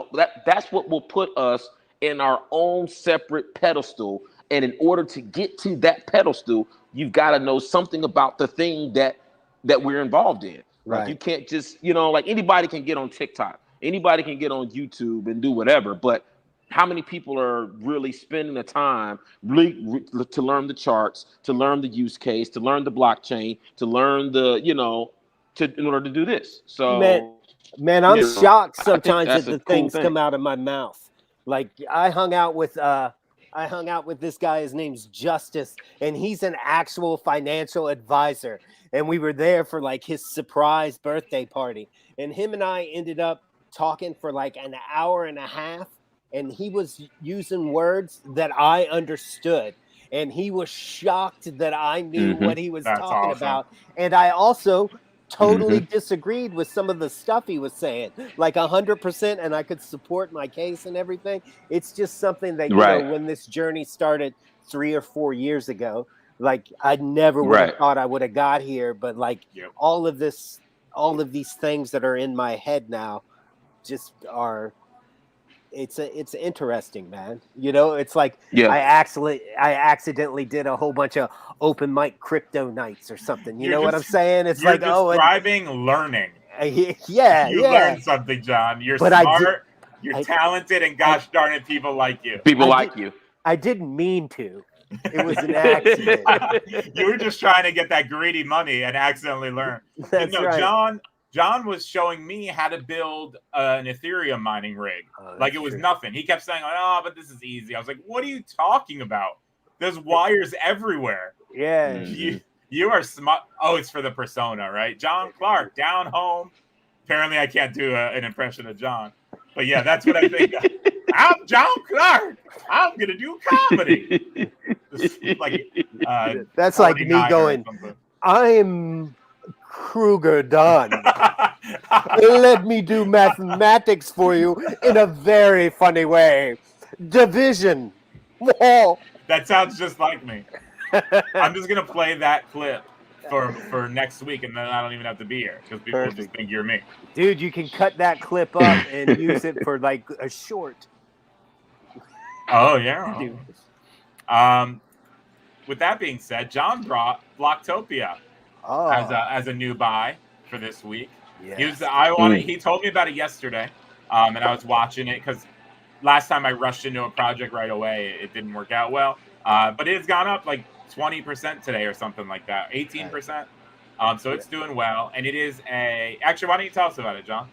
that's what will put us in our own separate pedestal. And in order to get to that pedestal, you've got to know something about the thing that we're involved in. Like Right. you can't just, like anybody can get on TikTok, anybody can get on YouTube and do whatever, but how many people are really spending the time to learn the charts, to learn the use case, to learn the blockchain, to learn the, in order to do this? So man, I'm shocked sometimes that's that the a cool things thing. come out of my mouth. Like I hung out with this guy. His name's Justice, and he's an actual financial advisor. And we were there for like his surprise birthday party. And him and I ended up talking for like an hour and a half. And he was using words that I understood. And he was shocked that I knew what he was talking about. And I also totally disagreed with some of the stuff he was saying, like 100%, and I could support my case and everything. It's just something that, when this journey started 3 or 4 years ago, like I never would have thought I would have got here. But like all of these things that are in my head now just are, it's interesting, man. It's like I accidentally did a whole bunch of open mic crypto nights or something. You know what I'm saying? It's like describing learning. You learned something, John. You're smart, you're talented, and gosh darn it, people like you. I didn't mean to. It was an accident. You were just trying to get that greedy money and accidentally learn. That's right. John was showing me how to build an Ethereum mining rig. Like it was nothing. He kept saying, "Oh, but this is easy." I was like, "What are you talking about? There's wires everywhere." Yeah. You are smart. Oh, it's for the persona, right? John Clark, down home. Apparently, I can't do an impression of John. But yeah, that's what I think. I'm John Clark. I'm going to do comedy. That's like me going, I'm Kruger Dunn. Let me do mathematics for you in a very funny way. Division. That sounds just like me. I'm just going to play that clip for next week, and then I don't even have to be here because people just think you're me. Dude, you can cut that clip up and use it for like a short. Oh, yeah. With that being said, John brought Blocktopia as a new buy for this week. Yes. He told me about it yesterday, and I was watching it because last time I rushed into a project right away, it didn't work out well. But it has gone up like 20% today or something like that, 18%. So it's doing well, and it is actually, why don't you tell us about it, John?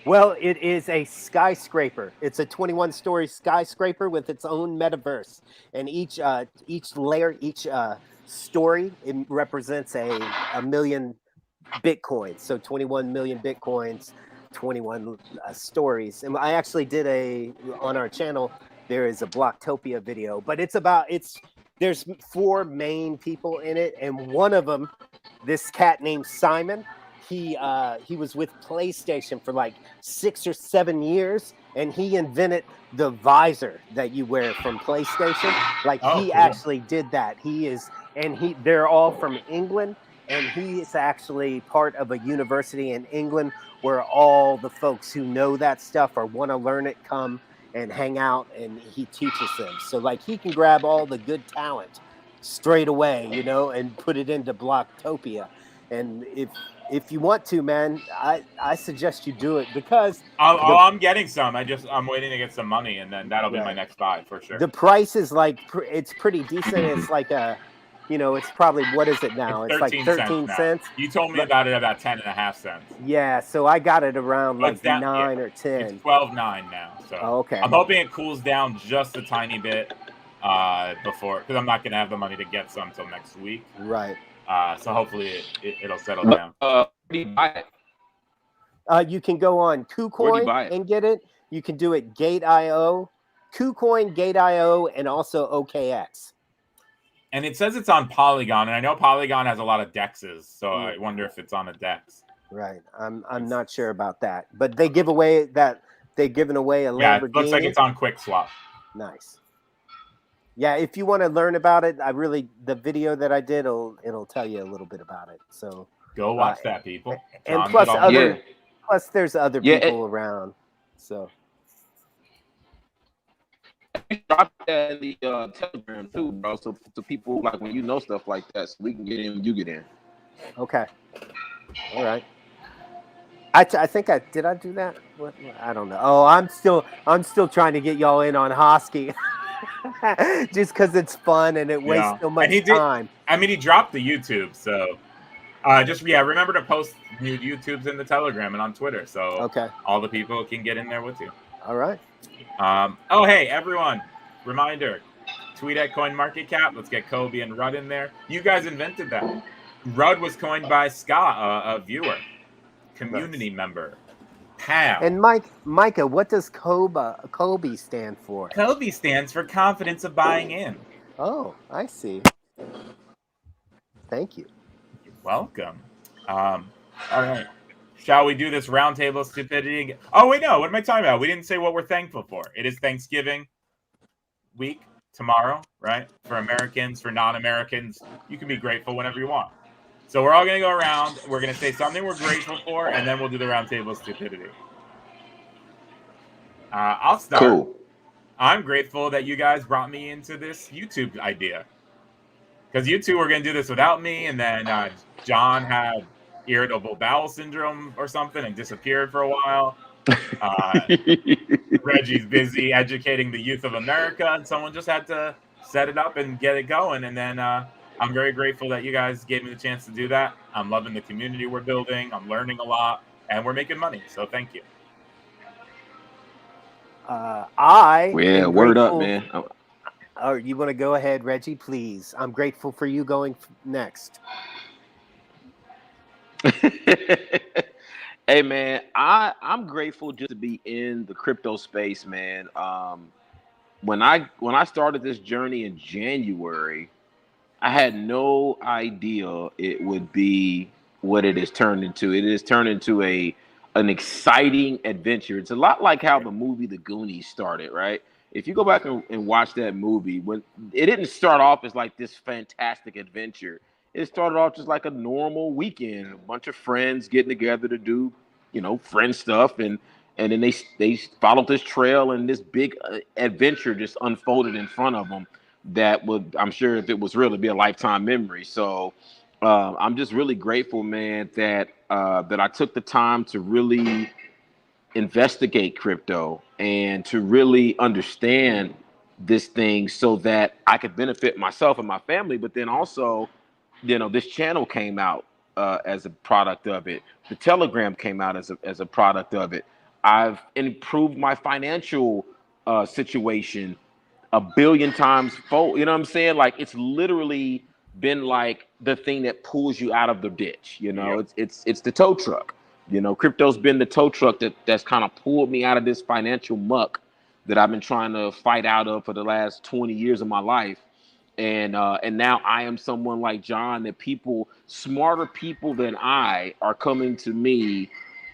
Well, it is a skyscraper. It's a 21-story skyscraper with its own metaverse, and each layer, each story, it represents a million Bitcoins. So 21 million Bitcoins, 21 stories. And I actually did on our channel, there is a Blocktopia video, but there's 4 main people in it, and one of them, this cat named Simon, he was with PlayStation for like 6 or 7 years, and he invented the visor that you wear from PlayStation. Like he actually did that. They're all from England, and he is actually part of a university in England where all the folks who know that stuff or want to learn it come and hang out, and he teaches them. So like he can grab all the good talent straight away, and put it into Blocktopia. And if you want to, man, I suggest you do it because I'm getting some. I'm waiting to get some money, and then that'll be my next buy for sure. The price is like it's pretty decent. It's like it's probably, what is it now? It's like 13 cents. You told me about it about 10.5 cents. Yeah, so I got it around like 9 or 10. It's 12.9 now. So okay. I'm hoping it cools down just a tiny bit before, because I'm not gonna have the money to get some until next week. Right. So hopefully it'll settle down. Where do you buy it? You can go on KuCoin and get it. You can do it Gate.io, KuCoin, Gate.io, and also OKX. And it says it's on Polygon, and I know Polygon has a lot of dexes, so I wonder if it's on a dex. Right. I'm not sure about that, but they give away they've given away a Lamborghini. Yeah, it looks like it's on QuickSwap. Nice. Yeah, if you want to learn about it, the video that I did, it'll tell you a little bit about it. So go watch that, people. And plus there's other people around. So drop that in the Telegram too, bro. So people like when you know stuff like that, so we can get in when you get in. okay, all right. I think I did. I do that. What, I don't know. Oh, I'm still trying to get y'all in on Hosky, just because it's fun and it wastes so much and he did. time. I mean, he dropped the YouTube, so remember to post new YouTubes in the Telegram and on Twitter, so Okay, all the people can get in there with you. all right. Oh, hey, everyone. Reminder, tweet at CoinMarketCap. Let's get COBI and Rudd in there. You guys invented that. Rudd was coined by Scott, a viewer, community member, pal. And Micah, what does COBI stand for? COBI stands for confidence of buying in. Oh, I see. Thank you. You're welcome. All right. Shall we do this roundtable stupidity? Oh, wait, no. What am I talking about? We didn't say what we're thankful for. It is Thanksgiving week tomorrow, right? For Americans, for non-Americans, you can be grateful whenever you want. So we're all going to go around. We're going to say something we're grateful for, and then we'll do the roundtable stupidity. I'll start. Cool. I'm grateful that you guys brought me into this YouTube idea. Because you two were going to do this without me, and then John had irritable bowel syndrome or something and disappeared for a while. Reggie's busy educating the youth of America, and someone just had to set it up and get it going. And then I'm very grateful that you guys gave me the chance to do that. I'm loving the community we're building. I'm learning a lot, and we're making money. So thank you. Word up, man. Or you want to go ahead, Reggie, please? I'm grateful for you going next. Hey, man, I'm grateful just to be in the crypto space, man. When I started this journey in January, I had no idea it would be what it has turned into. It has turned into an exciting adventure. It's a lot like how the movie The Goonies started, right? If you go back and watch that movie, when it didn't start off as like this fantastic adventure, it started off just like a normal weekend, a bunch of friends getting together to do, friend stuff, and then they followed this trail, and this big adventure just unfolded in front of them. That would, I'm sure, if it was real, it'd be a lifetime memory. So I'm just really grateful, man, that I took the time to really investigate crypto and to really understand this thing so that I could benefit myself and my family. But then also, this channel came out as a product of it. The Telegram came out as a product of it. I've improved my financial situation a billion times fold. You know what I'm saying? Like, it's literally been like the thing that pulls you out of the ditch. Yep. It's the tow truck. Crypto's been the tow truck that's kind of pulled me out of this financial muck that I've been trying to fight out of for the last 20 years of my life. And now I am someone like John, that smarter people than I are coming to me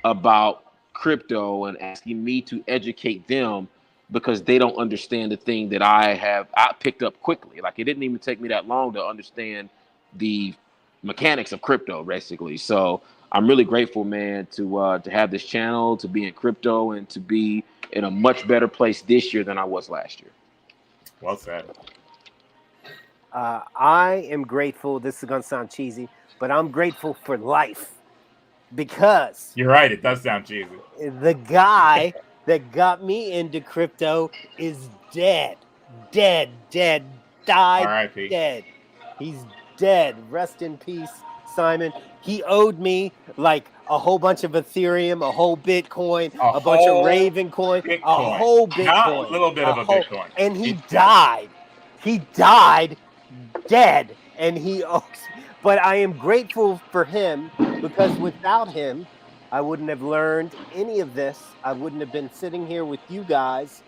about crypto and asking me to educate them, because they don't understand the thing that I picked up quickly. Like, it didn't even take me that long to understand the mechanics of crypto, basically. So I'm really grateful, man, to have this channel, to be in crypto, and to be in a much better place this year than I was last year. Well said. I am grateful. This is going to sound cheesy, but I'm grateful for life, because You're right. It does sound cheesy. the guy that got me into crypto is dead, died, R.I.P. dead. He's dead. Rest in peace, Simon. He owed me like a whole bunch of Ethereum, a whole Bitcoin, a bunch of Raven coin, a whole Bitcoin. Not a little bit of a Bitcoin. And he died. He died dead. And he owes. But I am grateful for him, because without him, I wouldn't have learned any of this. I wouldn't have been sitting here with you guys.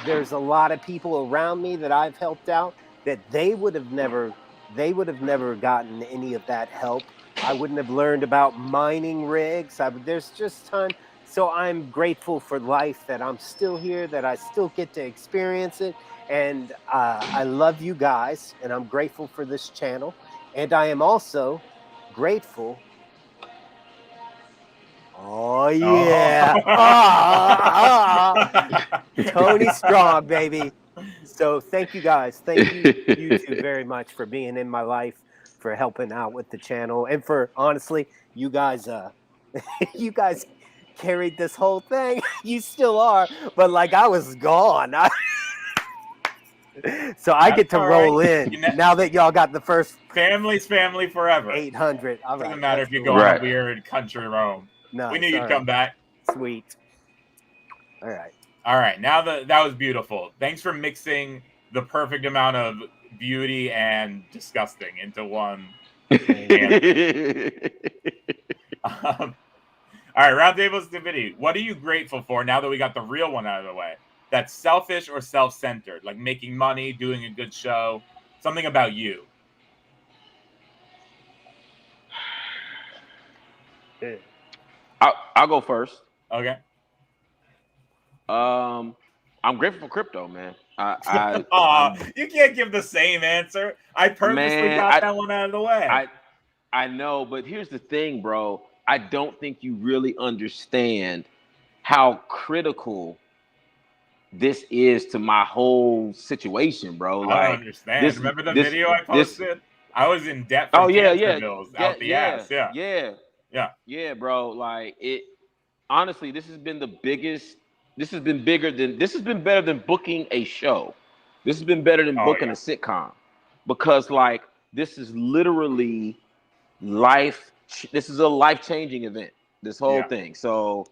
There's a lot of people around me that I've helped out that they would have never gotten any of that help. I wouldn't have learned about mining rigs. There's just time. So I'm grateful for life, that I'm still here, that I still get to experience it. And I love you guys, and I'm grateful for this channel. And I am also grateful. Oh yeah. Tony Strong, baby. So thank you guys. Thank you two very much for being in my life, for helping out with the channel, and for honestly, you guys you guys carried this whole thing. You still are, but like I was gone. So I get to roll in now that y'all got the first family's family forever. 800. All right. Doesn't matter if you go on a weird country roam. No, we knew you'd come back. Sweet. All right. All right. Now that was beautiful. Thanks for mixing the perfect amount of beauty and disgusting into one. All right. Roundtable stupidity. What are you grateful for now that we got the real one out of the way? That's selfish or self-centered, like making money, doing a good show, something about you. I'll go first. Okay. I'm grateful for crypto, man. You can't give the same answer. I purposely got that one out of the way. I know, but here's the thing, bro. I don't think you really understand how critical this is to my whole situation, bro. Like, I understand. Remember the video I posted? I was in debt for bills out the ass. Yeah, bro. Like it. Honestly, this has been the biggest. This has been bigger than. This has been better than booking a show. This has been better than booking a sitcom, because like this is literally life. This is a life-changing event. This whole thing. So,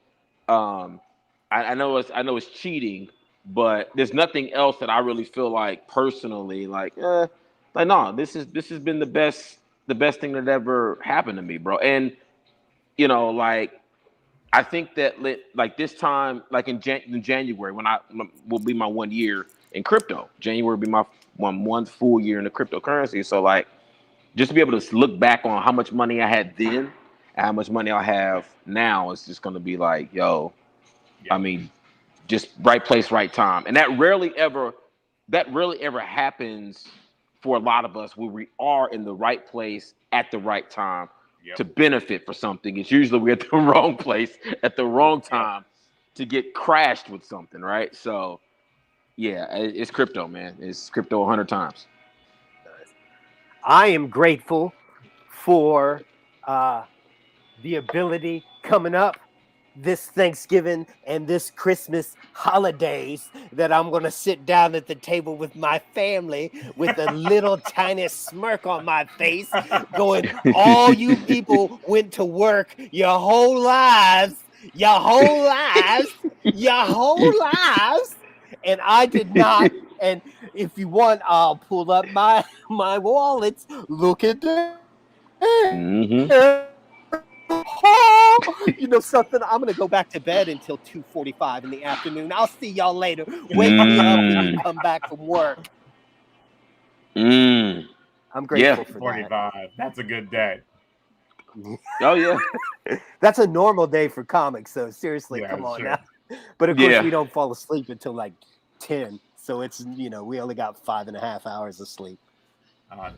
I know it's cheating, but there's nothing else that I really feel like personally like no, this has been the best thing that ever happened to me, bro. And you know, like I think that like this time, like in January, when will be my 1 year in crypto. January will be my one full year in the cryptocurrency. So like just to be able to look back on how much money I had then and how much money I have now, it's just gonna be like, yo, I mean, just right place, right time. And that rarely ever happens for a lot of us, where we are in the right place at the right time to benefit for something. It's usually we're at the wrong place at the wrong time to get crashed with something, right? So yeah, it's crypto, man. It's crypto 100 times. I am grateful for the ability coming up this Thanksgiving and this Christmas holidays that I'm going to sit down at the table with my family with a little tiny smirk on my face going, all you people went to work your whole lives, and I did not. And if you want, I'll pull up my wallets. Look at that. Oh, you know something? I'm gonna go back to bed until 2:45 in the afternoon. I'll see y'all later. Wake me up when you come back from work. I'm grateful for 45. that. That's a good day. Oh yeah, that's a normal day for comics. So seriously, come on now. But of course, we don't fall asleep until like 10. So it's, you know, we only got 5.5 hours of sleep.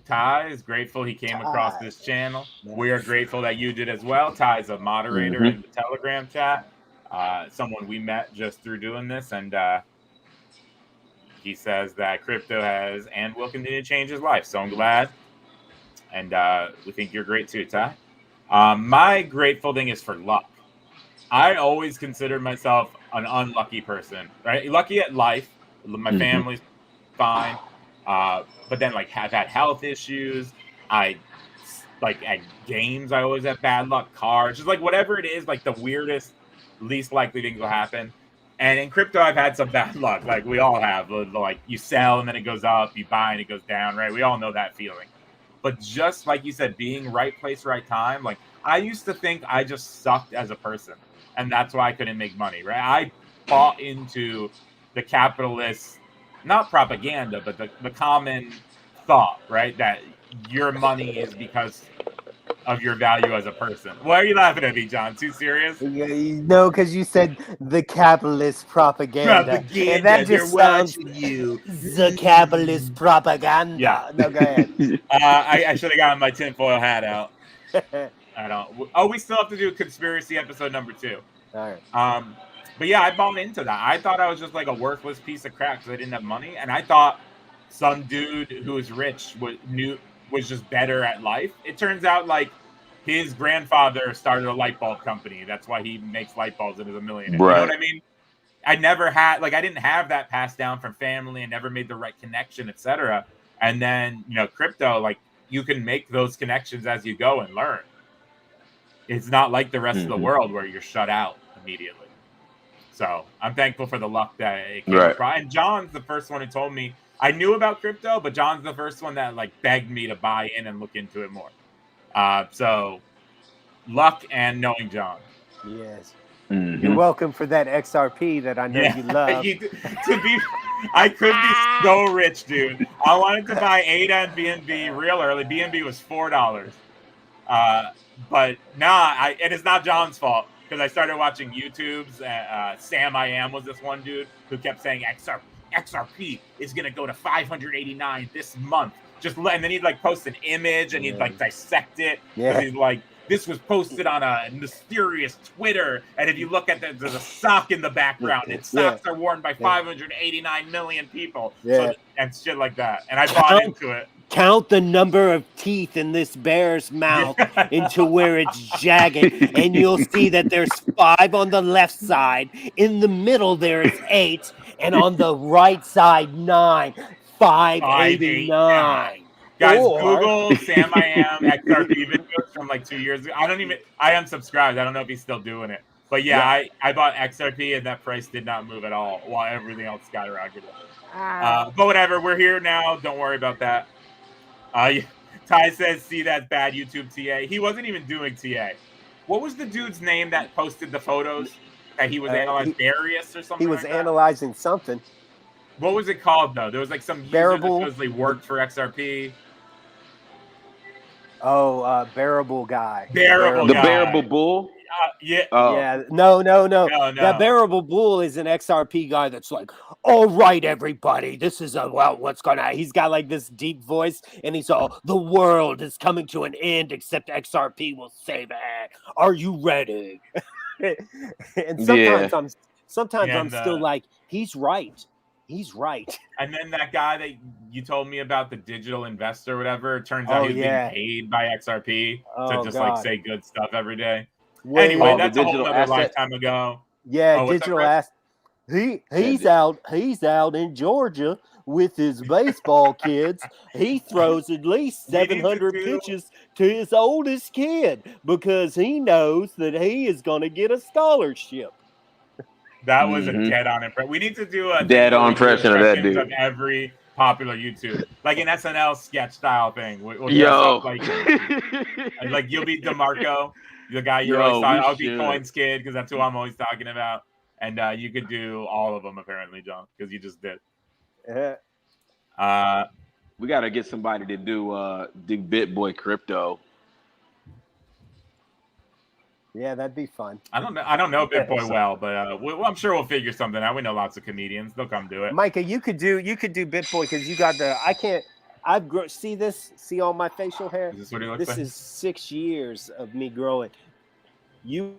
Ty is grateful he came across this channel. We are grateful that you did as well. Ty's a moderator in the Telegram chat. Someone we met just through doing this, and he says that crypto has and will continue to change his life. So I'm glad, and we think you're great too, Ty. My grateful thing is for luck. I always considered myself an unlucky person, right? Lucky at life. My family's fine. But then like have had health issues. I like at games, I always have bad luck. Cars, just like whatever it is, like the weirdest, least likely things will happen. And in crypto, I've had some bad luck. Like we all have. Like you sell and then it goes up, you buy and it goes down, right? We all know that feeling. But just like you said, being right place, right time. Like I used to think I just sucked as a person, and that's why I couldn't make money, right? I bought into the capitalist, not propaganda, but the common thought, right? That your money is because of your value as a person. Why are you laughing at me, John? Too serious? No, because you said the capitalist propaganda. And that just sounds you. The capitalist propaganda. Yeah. No, go ahead. I should have gotten my tinfoil hat out. I don't. Oh, we still have to do conspiracy episode number 2. All right. But yeah, I bought into that. I thought I was just like a worthless piece of crap because I didn't have money, and I thought some dude who was rich was just better at life. It turns out like his grandfather started a light bulb company. That's why he makes light bulbs and is a millionaire. Right. You know what I mean? I didn't have that passed down from family and never made the right connection, etc. And then, crypto, like you can make those connections as you go and learn. It's not like the rest of the world where you're shut out immediately. So I'm thankful for the luck that it came across. And John's the first one who told me. I knew about crypto, but John's the first one that like begged me to buy in and look into it more. So luck and knowing John. Yes. Mm-hmm. You're welcome for that XRP that I know you love. I could be so rich, dude. I wanted to buy ADA and BNB real early. BNB was $4. But and it's not John's fault because I started watching YouTube's. Sam I Am was this one dude who kept saying XRP is gonna go to 589 this month. And then he'd like post an image and he'd like dissect it. Yeah. He's like, this was posted on a mysterious Twitter, and if you look at there's a sock in the background, and socks are worn by 589 million people, and shit like that. And I bought into it. Count the number of teeth in this bear's mouth into where it's jagged, and you'll see that there's 5 on the left side. In the middle, there's 8, and on the right side, 9. 589. Guys, Google Sam I Am XRP videos from like 2 years ago. I unsubscribed. I don't know if he's still doing it. But I bought XRP and that price did not move at all while everything else skyrocketed. But whatever, we're here now. Don't worry about that. Ty says, see that bad YouTube TA. He wasn't even doing TA. What was the dude's name that posted the photos that he was analyzing? Darius or something? He was analyzing something. What was it called, though? There was like some user that supposedly worked for XRP. Oh, Bearable guy. The Bearable Bull? Yeah. No. That Bearable Bull is an XRP guy that's like, all right, everybody, this is what's going on. He's got like this deep voice, and he's all, the world is coming to an end, except XRP will save it. Are you ready? And sometimes I'm still like, he's right. He's right. And then that guy that you told me about, the digital investor or whatever, it turns out he's being paid by XRP to just like say good stuff every day. Anyway, that's a whole other lifetime ago. Yeah, digital asset. He's out in Georgia with his baseball kids. He throws at least 700 pitches to his oldest kid because he knows that he is going to get a scholarship. That was a dead-on impression. We need to do a dead-on impression of that dude. Of every popular YouTube, like an SNL sketch style thing. We'll like you'll be DeMarco, the guy you're always talking. I'll be Coins Kid because that's who I'm always talking about. And you could do all of them apparently, John, because you just did. We got to get somebody to do BitBoy Crypto. Yeah, that'd be fun. I don't know BitBoy well, but I'm sure we'll figure something out. We know lots of comedians; they'll come do it. Micah, you could do BitBoy because you got the. I can't. See all my facial hair. Is this what he looks this like? Is 6 years of me growing. You're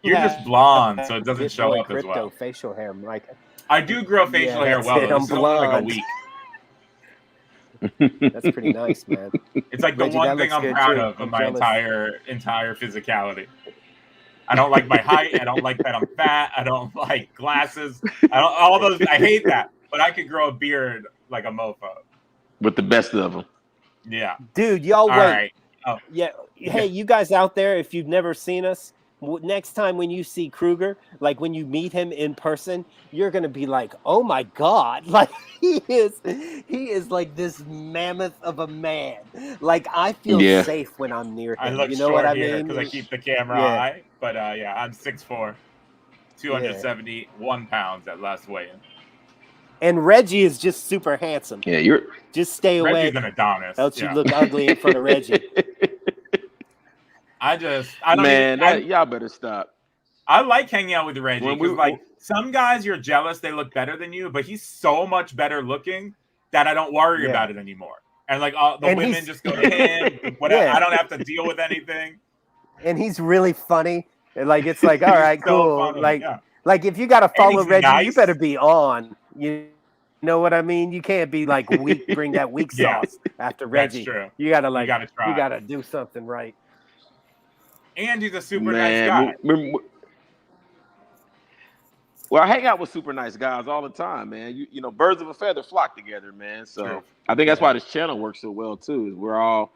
just blonde, so it doesn't show up as well. Facial hair, Micah. I do grow facial hair well. It's only like a week. That's pretty nice, man. It's like Reggie, the one thing I'm proud of my entire physicality. I don't like my height. I don't like that I'm fat. I don't like glasses. I hate that. But I could grow a beard like a mofo. With the best of them. Yeah. Dude, y'all wait. Right. Oh. Yeah. Hey, you guys out there, if you've never seen us, next time when you see Kruger, like when you meet him in person, you're going to be like, oh my God. Like he is like this mammoth of a man. Like I feel safe when I'm near him. I look you know what I mean? mean? Because I keep the camera high. But I'm 6'4", 271 pounds at last weigh-in. And Reggie is just super handsome. Yeah, you're just stay away. Reggie's an Adonis. Else you look ugly in front of Reggie. I don't y'all better stop. I like hanging out with Reggie because like some guys you're jealous they look better than you, but he's so much better looking that I don't worry about it anymore. And like the women just go to him. Whatever. I don't have to deal with anything. and he's really funny. And like it's like, all right, so cool. funny, Like if you got to follow he's Reggie, you nice. better be on. You know what I mean? You can't be like weak. Bring that weak Yeah, sauce after Reggie. That's true. You gotta You gotta try. you gotta do something right. And he's a super nice guy. Well, I hang out with super nice guys all the time, man. You know, birds of a feather flock together, man. So True. I think that's why this channel works so well too. Is we're all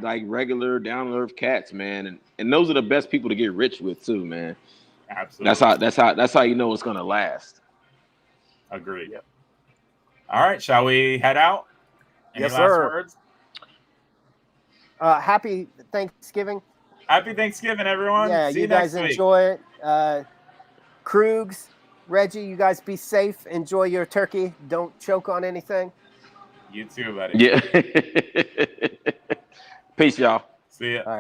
like regular, down to earth cats, man, and those are the best people to get rich with too, man. Absolutely. That's how you know it's gonna last. Agreed. Yep. All right, shall we head out? Any last words? Happy Thanksgiving. Happy Thanksgiving, everyone. Yeah, See you next guys week. enjoy it. Krugs, Reggie, you guys be safe. Enjoy your turkey. Don't choke on anything. You too, buddy. Yeah. Peace, y'all. See ya. All right.